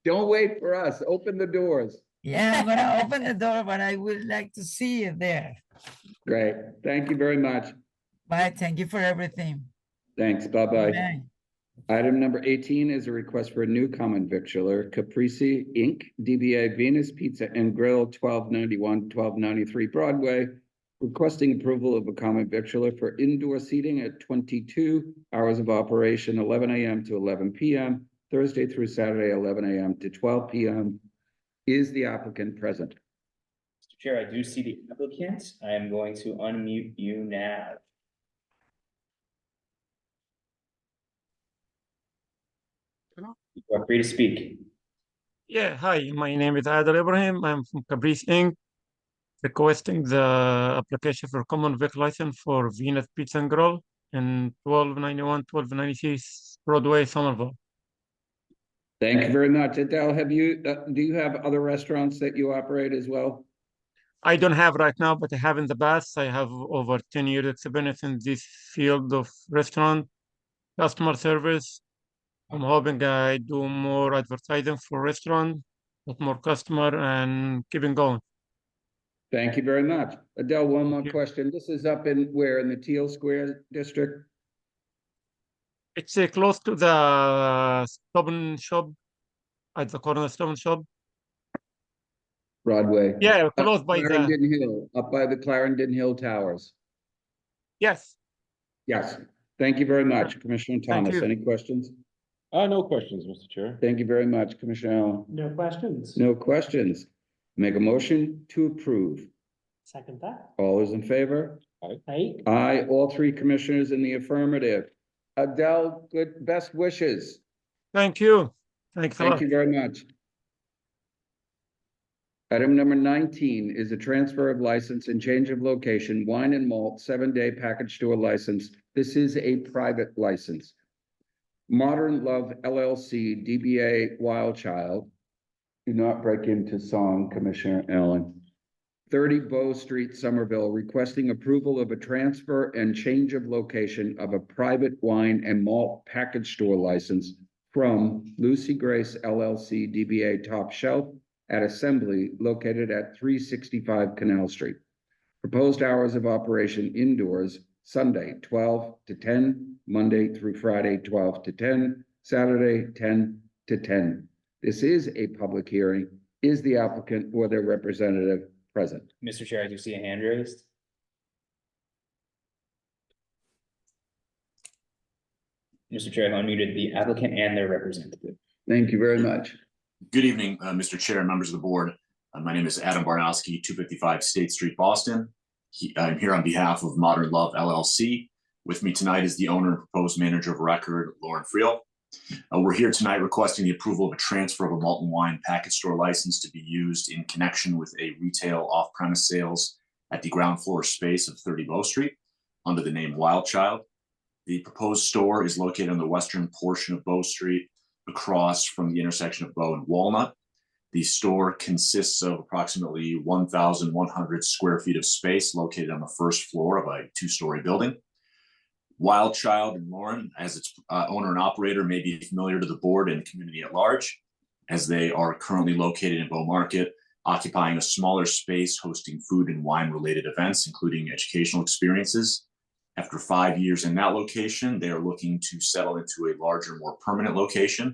Don't wait for us, open the doors. Yeah, I'm gonna open the door, but I would like to see you there. Great, thank you very much. Bye, thank you for everything. Thanks, bye-bye. Bye. Item number 18 is a request for a new common victualler, Caprese Inc., DBA Venus Pizza and Grill, 1291, 1293 Broadway, requesting approval of a common victualler for indoor seating at 22 hours of operation, 11 a.m. to 11 p.m., Thursday through Saturday, 11 a.m. to 12 p.m. Is the applicant present? Mr. Chair, I do see the applicant. I am going to unmute you now. You are free to speak. Yeah, hi, my name is Adel Ibrahim. I'm from Caprese Inc. Requesting the application for common vic license for Venus Pizza and Grill in 1291, 1296 Broadway, Somerville. Thank you very much. Adele, have you, do you have other restaurants that you operate as well? I don't have right now, but I have in the past. I have over 10 years experience in this field of restaurant, customer service. I'm hoping I do more advertising for restaurant, get more customer and keeping going. Thank you very much. Adele, one more question. This is up in where, in the Teal Square district? It's close to the Stubborn Shop, at the corner of Stubborn Shop. Broadway. Yeah, close by the. Clarendon Hill, up by the Clarendon Hill Towers. Yes. Yes. Thank you very much, Commissioner Thank Thomas. you. Any questions? No questions, Mr. Chair. Thank you very much, Commissioner Allen. No questions. No questions. Make a motion to approve. Second that. All those in favor? Aye. Aye, all three commissioners in the affirmative. Adele, good, best wishes. Thank you. Thanks a lot. Thank you very much. Item number 19 is a transfer of license and change of location, wine and malt, 7-day package store license. This is a private license. Modern Love LLC, DBA Wild Child. Do not break into song, Commissioner Allen. 30 Bow Street, Somerville, requesting approval of a transfer and change of location of a private wine and malt package store license from Lucy Grace LLC, DBA Top Shelf at Assembly, located at 365 Canal Street. Proposed hours of operation indoors, Sunday, 12 to 10, Monday through Friday, 12 to 10, Saturday, 10 to 10. This is a public hearing. Is the applicant or their representative present? Mr. Chair, I do see a hand raised. Mr. Chair, I've unmuted the applicant and their representative. Thank you very much. Good evening, Mr. Chair and members of the board. My name is Adam Barnowski, 255 State Street, Boston. I'm here on behalf of Modern Love LLC. With me tonight is the owner and proposed manager of record, Lauren Friel. We're here tonight requesting the approval of a transfer of a malt and wine package store license to be used in connection with a retail off-premise sales at the ground floor space of 30 Bow Street under the name Wild Child. The proposed store is located on the western portion of Bow Street, across from the intersection of Bow and Walnut. The store consists of approximately 1,100 square feet of space located on the first floor of a 2-story building. Wild Child and Lauren, as its owner and operator, may be familiar to the board and community at large, as they are currently located in Bow Market, occupying a smaller space, hosting food and wine-related events, including educational experiences. After 5 years in that location, they are looking to settle into a larger, more permanent location.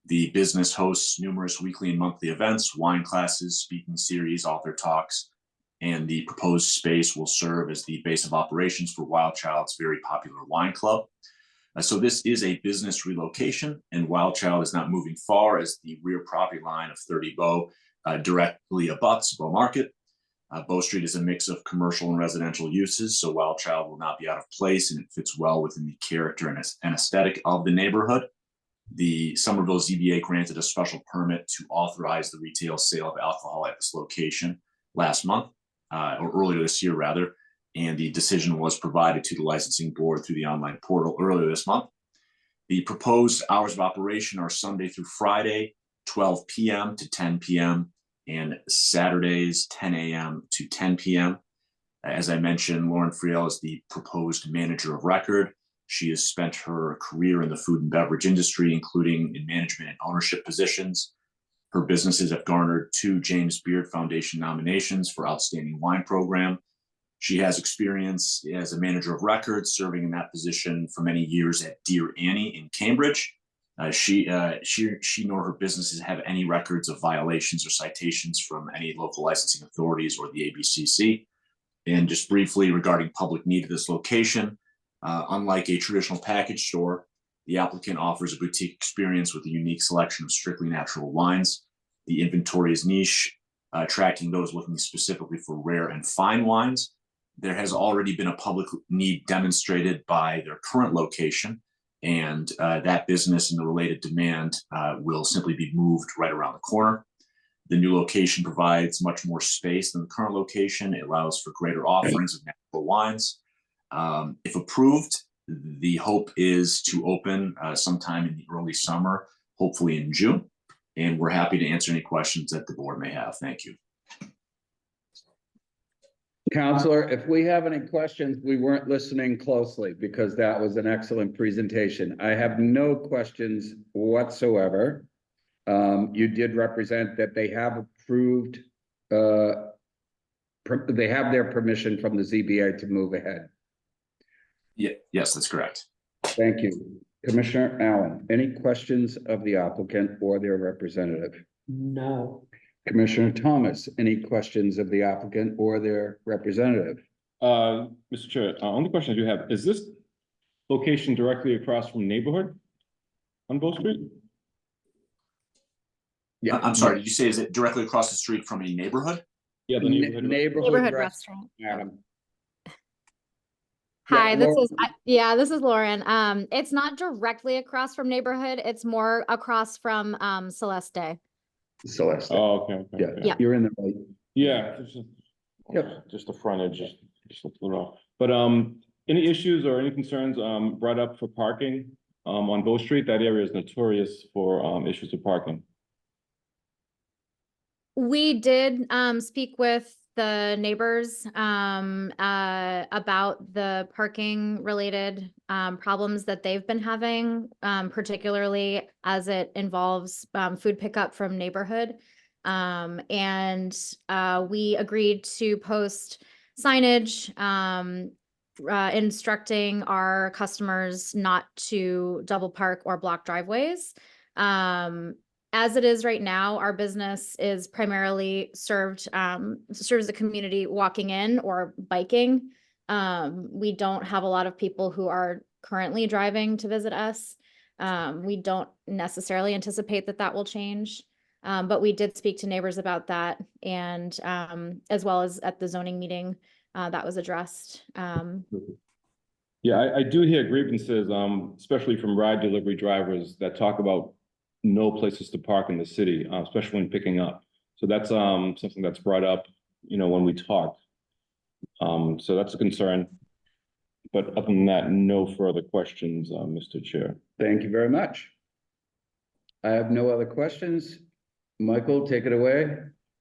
The business hosts numerous weekly and monthly events, wine classes, speaking series, author talks, and the proposed space will serve as the base of operations for Wild Child's very popular wine club. So this is a business relocation, and Wild Child is not moving far, as the rear property line of 30 Bow directly abuts Bow Market. Bow Street is a mix of commercial and residential uses, so Wild Child will not be out of place, and it fits well within the character and aesthetic of the neighborhood. The Somerville ZBA granted a special permit to authorize the retail sale of alcohol at this location last month, or earlier this year rather, and the decision was provided to the licensing board through the online portal earlier this month. The proposed hours of operation are Sunday through Friday, 12 p.m. to 10 p.m., and Saturdays, 10 a.m. to 10 p.m. As I mentioned, Lauren Friel is the proposed manager of record. She has spent her career in the food and beverage industry, including in management and ownership positions. Her businesses have garnered 2 James Beard Foundation nominations for Outstanding Wine Program. She has experience as a manager of record, serving in that position for many years at Dear Annie in Cambridge. She nor her businesses have any records of violations or citations from any local licensing authorities or the ABCC. And just briefly regarding public need of this location, unlike a traditional package store, the applicant offers a boutique experience with a unique selection of strictly natural wines. The inventory is niche, attracting those looking specifically for rare and fine wines. There has already been a public need demonstrated by their current location, and that business and the related demand will simply be moved right around the corner. The new location provides much more space than the current location. It allows for greater offerings of natural wines. If approved, the hope is to open sometime in the early summer, hopefully in June. And we're happy to answer any questions that the board may have. Thank you. Counselor, if we have any questions, we weren't listening closely because that was an excellent presentation. I have no questions whatsoever. You did represent that they have approved, they have their permission from the ZBA to move ahead. Yeah, yes, that's correct. Thank you. Commissioner Allen, any questions of the applicant or their representative? No. Commissioner Thomas, any questions of the applicant or their representative? Mr. Chair, only question I do have, is this location directly across from neighborhood on Bow Street? Yeah. I'm sorry, did you say, is it directly across the street from a neighborhood? Yeah, the neighborhood. Neighborhood restaurant. Madam. Hi, Yeah, this Lauren. this is Lauren. It's not directly across from neighborhood. It's more across from Celeste. Celeste. Oh, okay. Yeah, Yeah. you're in the right. Yeah. Just the frontage, just a little off. But any issues or any concerns brought up for parking on Bow Street? That area is notorious for issues of parking. We did speak with the neighbors about the parking related problems that they've been having, particularly as it involves food pickup from neighborhood. And we agreed to post signage instructing our customers not to double park or block driveways. As it is right now, our business is primarily serves the community walking in or biking. We don't have a lot of people who are currently driving to visit us. We don't necessarily anticipate that will change. But we did speak to neighbors about that, and as well as at the zoning meeting that was addressed. Yeah, I do hear grievances, especially from ride delivery drivers that talk about no places to park in the city, especially when picking up. So that's something that's brought up, when we talk. So that's a concern. But other than that, no further questions, Mr. Chair. Thank you very much. I have no other questions. Michael, take it away.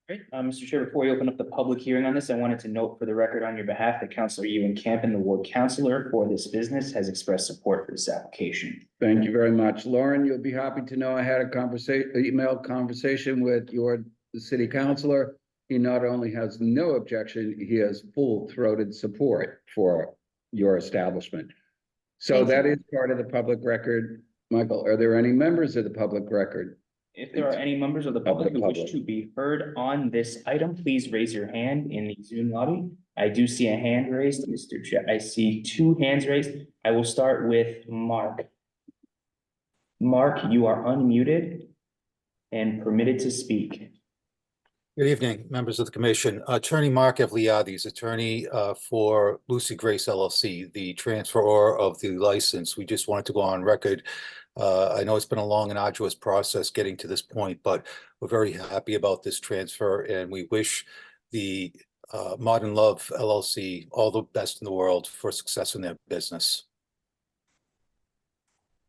Great. Mr. Chair, before we open up the public hearing on this, I wanted to note for the record on your behalf that Councilor Ewan Campen, the ward councilor for this business, has expressed support for this application. Thank you very much. Lauren, you'll be happy to know I had a email conversation with the city councilor. He not only has no objection, he has full-throated support for your establishment. So that is part of the public record. Michael, are there any members of the public record? If there are any members of the public who wish to be heard on this item, please raise your hand in the Zoom lobby. I do see a hand raised, Mr. Chair. I see two hands raised. I will start with Mark. Mark, you are unmuted and permitted to speak. Good evening, members of the commission. Attorney Mark Evliades, attorney for Lucy Grace LLC, the transferor of the license. We just wanted to go on record. I know it's been a long and arduous process getting to this point, but we're very happy about this transfer, and we wish the Modern Love LLC all the best in the world for success in their business.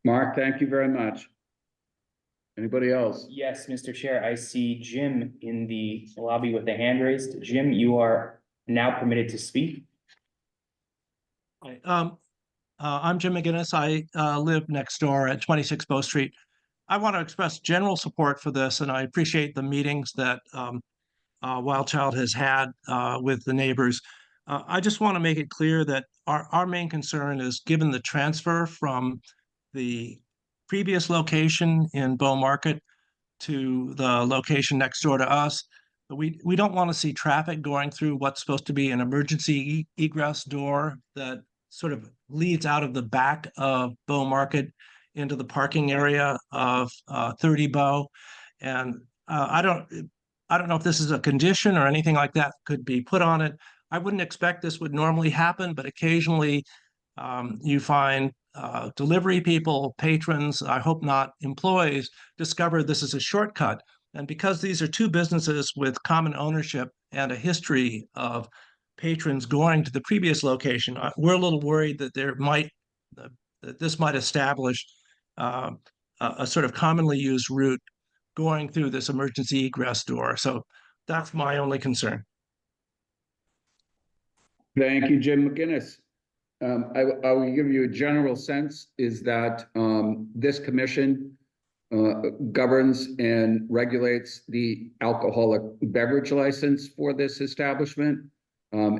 Mark, thank you very much. Anybody else? Yes, Mr. Chair, I see Jim in the lobby with a hand raised. Jim, you are now permitted to speak. Hi, I'm Jim McGinnis. I live next door at 26 Bow Street. I want to express general support for this, and I appreciate the meetings that Wild Child has had with the neighbors. I just want to make it clear that our main concern is, given the transfer from the previous location in Bow Market to the location next door to us, we don't want to see traffic going through what's supposed to be an emergency egress door that sort of leads out of the back of Bow Market into the parking area of 30 Bow. And I don't know if this is a condition or anything like that could be put on it. I wouldn't expect this would normally happen, but occasionally you find delivery people, patrons, I hope not employees, discover this is a shortcut. And because these are two businesses with common ownership and a history of patrons going to the previous location, we're a little worried that that this might establish a sort of commonly used route going through this emergency egress door. So that's my only concern. Thank you, Jim McGinnis. I will give you a general sense is that this commission governs and regulates the alcoholic beverage license for this establishment.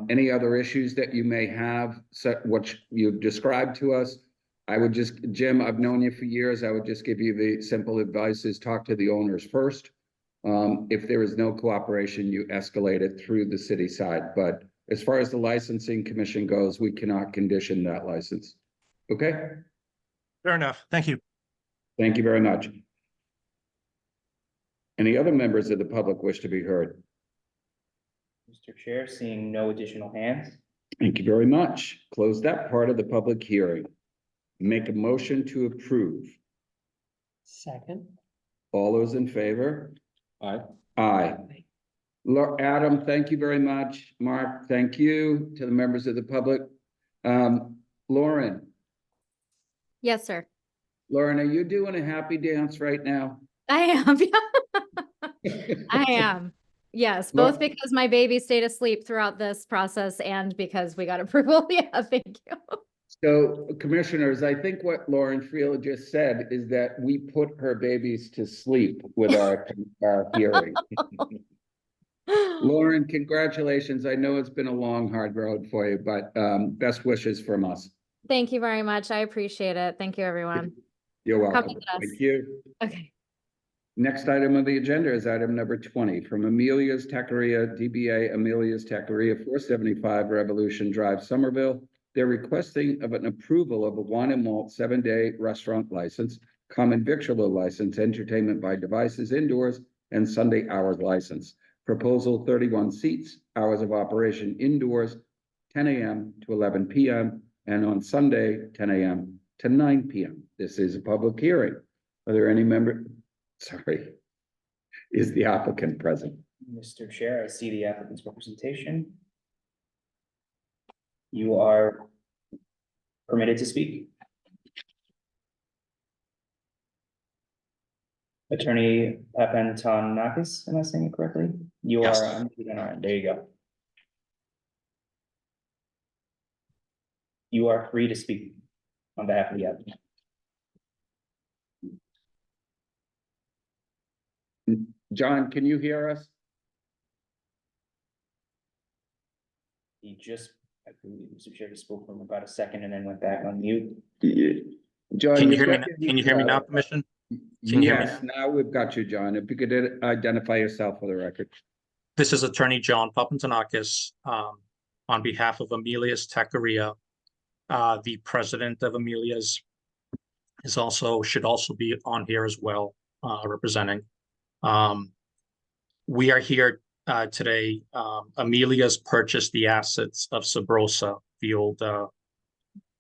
Any other issues that you may have, what you've described to us, I would just, Jim, I've known you for years. I would just give you the simple advice is talk to the owners first. If there is no cooperation, you escalate it through the city side. But as far as the licensing commission goes, we cannot condition that license. Okay? Fair enough. Thank you. Thank you very much. Any other members of the public wish to be heard? Mr. Chair, seeing no additional hands. Thank you very much. Close that part of the public hearing. Make a motion to approve. Second. All those in favor? Aye. Aye. Adam, thank you very much. Mark, thank you to the members of the public. Lauren. Yes, sir. Lauren, are you doing a happy dance right now? I am. I am. Yes, both because my baby stayed asleep throughout this process and because we got approval. Yeah, thank you. So, commissioners, I think what Lauren Friel just said is that we put her babies to sleep with our hearing. Lauren, congratulations. I know it's been a long, hard road for you, but best wishes from us. Thank you very much. I appreciate it. Thank you, everyone. You're welcome. Come with us. Thank you. Okay. Next item on the agenda is item number 20 from Amelia's Taqueria, DBA Amelia's Taqueria, 475 Revolution Drive, Somerville. They're requesting of an approval of a wine and malt 7-day restaurant license, common victualler license, entertainment by devices indoors, and Sunday hours license. Proposal 31 seats, hours of operation indoors, 10 a.m. to 11 p.m. and on Sunday, 10 a.m. to 9 p.m. This is a public hearing. Are there any is the applicant present? Mr. Chair, I see the applicant's representation. You are permitted to speak. Attorney Papantonakis, am I saying it correctly? You Yes. are, there you go. You are free to speak on behalf of the applicant. John, can you hear us? He just, I believe, Mr. Chair, just spoke for him about a second and then went back on mute. John, Can you hear me? Can you hear me now, Commission? Can you hear me? Yes, now we've got you, John. If you could identify yourself for the record. This is Attorney John Papantonakis, on behalf of Amelia's Taqueria. The president of Amelia's should also be on here as well, representing. We are here today. Amelia's purchased the assets of Sabrosa, the old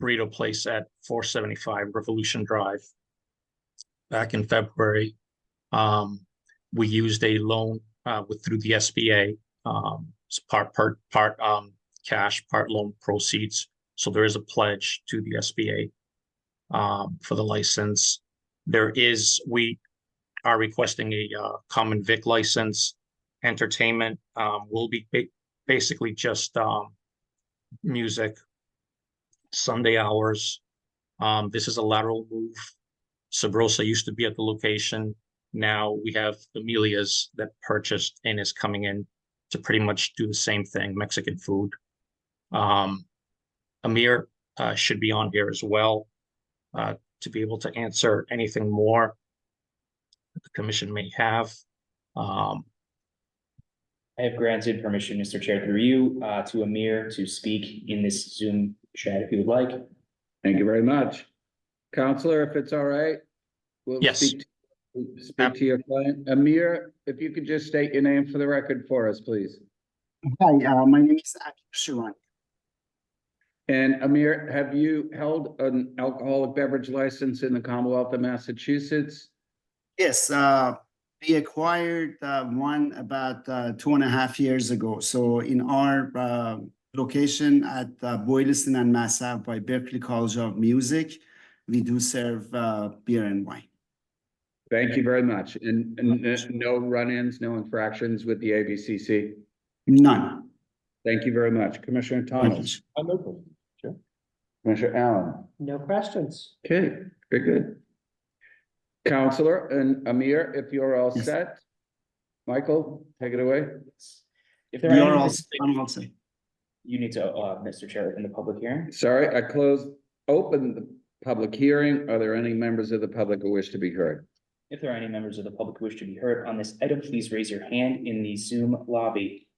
burrito place at 475 Revolution Drive back in February. We used a loan through the SBA, part cash, part loan proceeds. So there is a pledge to the SBA for the license. We are requesting a common vic license. Entertainment will be basically just music, Sunday hours. This is a lateral move. Sabrosa used to be at the location. Now we have Amelia's that purchased and is coming in to pretty much do the same thing, Mexican food. Amir should be on here as well to be able to answer anything more that the commission may have. I have granted permission, Mr. Chair, through you, to Amir to speak in this Zoom chat if you would like. Thank you very much. Counselor, if it's all right, we'll Yes. speak to your client. Amir, if you could just state your name for the record for us, please. Hi, my name is Akif Shiran. And Amir, have you held an alcoholic beverage license in the Commonwealth of Massachusetts? Yes, we acquired one about 2.5 years ago. So in our location at Boylston and Mass Ave by Berklee College of Music, we do serve beer and wine. Thank you very much. And no run-ins, no infractions with the ABCC? None. Thank you very much. Commissioner Thomas? No problem. Sure. Commissioner Allen? No questions. Okay, very good. Counselor and Amir, if you're all Yes. set. Michael, take it away. If We there are are all any, set. I'm all set. you need to, Mr. Chair, open the public hearing. Sorry, I opened the public hearing. Are there any members of the public who wish to be heard? If there are any members of the public who wish to be heard on this item, please raise your hand in the Zoom lobby.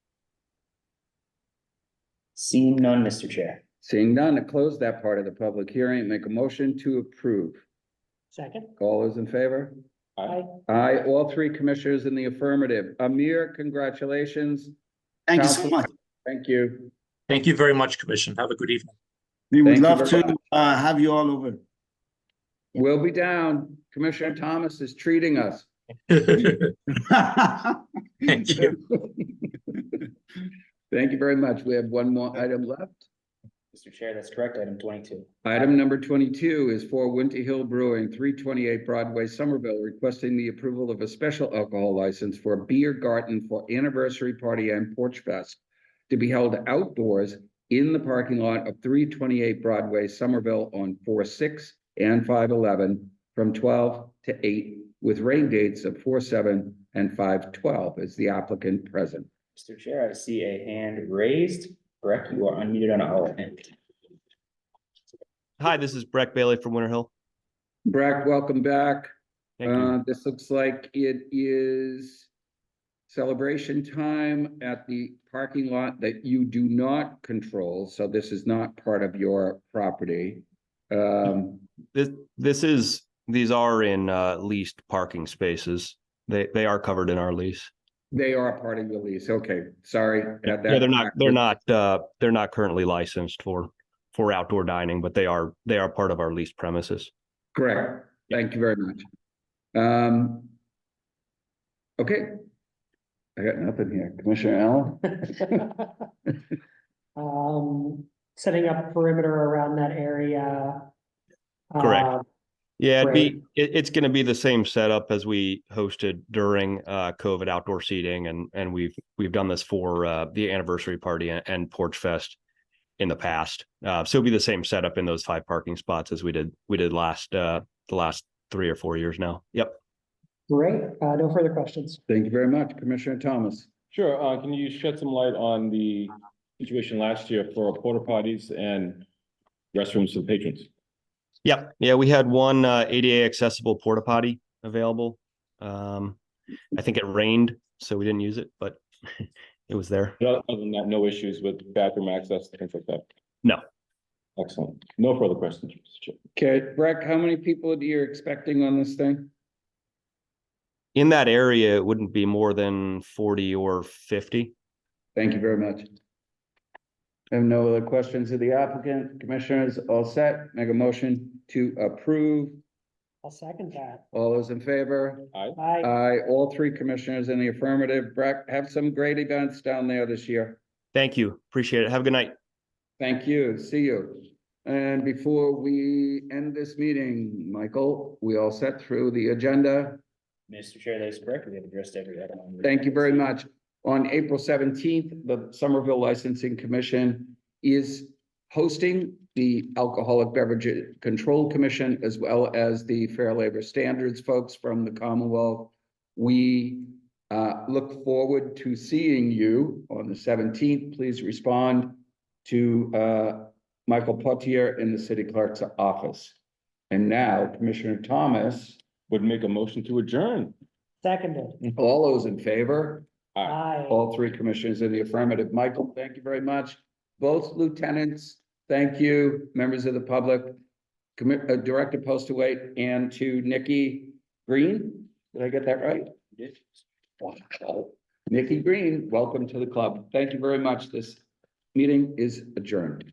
Seeing none, Mr. Chair. Seeing none, to close that part of the public hearing, make a motion to approve. Second. All those in favor? Aye. Aye, all three commissioners in the affirmative. Amir, congratulations. Thank you so Counselor, much. Thank you. Thank you very much, Commission. Have a good evening. We would Thank you love very to have you all over. We'll be down. Commissioner Thomas is treating us. Thank you. Thank you very much. We have one more item left. Mr. Chair, that's correct. Item 22. Item number 22 is for Winter Hill Brewing, 328 Broadway, Somerville, requesting the approval of a special alcohol license for a beer garden for anniversary party and porch fest to be held outdoors in the parking lot of 328 Broadway, Somerville on 4/6 and 5/11 from 12 to 8 with rain dates of 4/7 and 5/12. Is the applicant present? Mr. Chair, I see a hand raised. Breck, you are unmuted on our end. Hi, this is Breck Bailey from Winter Hill. Breck, welcome back. Thank you. This looks like it is celebration time at the parking lot that you do not control, so this is not part of your property. These are in leased parking spaces. They are covered in our lease. They are part of your lease. Okay, sorry. Yeah, they're not currently licensed for outdoor dining, but they are part of our leased premises. Correct. Thank you very much. Okay. I got nothing here. Commissioner Allen? Setting up perimeter around that area. Correct. Yeah, Great. it's going to be the same setup as we hosted during COVID outdoor seating, and we've done this for the anniversary party and Porch Fest in the past. So it'll be the same setup in those 5 parking spots as we did the last 3 or 4 years now. Yep. Great. No further questions. Thank you very much, Commissioner Thomas. Sure. Can you shed some light on the situation last year for porta potties and restrooms for patrons? Yep. Yeah, we had one ADA accessible porta potty available. I think it rained, so we didn't use it, but it was there. Other than that, no issues with bathroom access, things like that? No. Excellent. No further questions, Mr. Chair. Okay, Breck, how many people are you expecting on this thing? In that area, it wouldn't be more than 40 or 50. Thank you very much. I have no other questions of the applicant. Commissioners, all set. Make a motion to approve. I'll second that. All those in favor? Aye. Aye. Aye. All three commissioners in the affirmative. Breck, have some great events down there this year. Thank you. Appreciate it. Have a good night. Thank you. See you. And before we end this meeting, Michael, we all set through the agenda. Mr. Chair, that is correct. We have addressed every item. on the- Thank you very much. On April 17th, the Somerville Licensing Commission is hosting the Alcoholic Beverage Control Commission as well as the Fair Labor Standards folks from the Commonwealth. We look forward to seeing you on the 17th. Please respond to Michael Potier in the city clerk's office. And now Commissioner Thomas would make a motion to adjourn. Seconded. All those in favor? Aye. All three commissioners in the affirmative. Michael, thank you very much. Both lieutenants, thank you. Members of the public, Director Postaway, and to Nikki Green. Did I get that right? Yes. Wow. Nikki Green, welcome to the club. Thank you very much. This meeting is adjourned.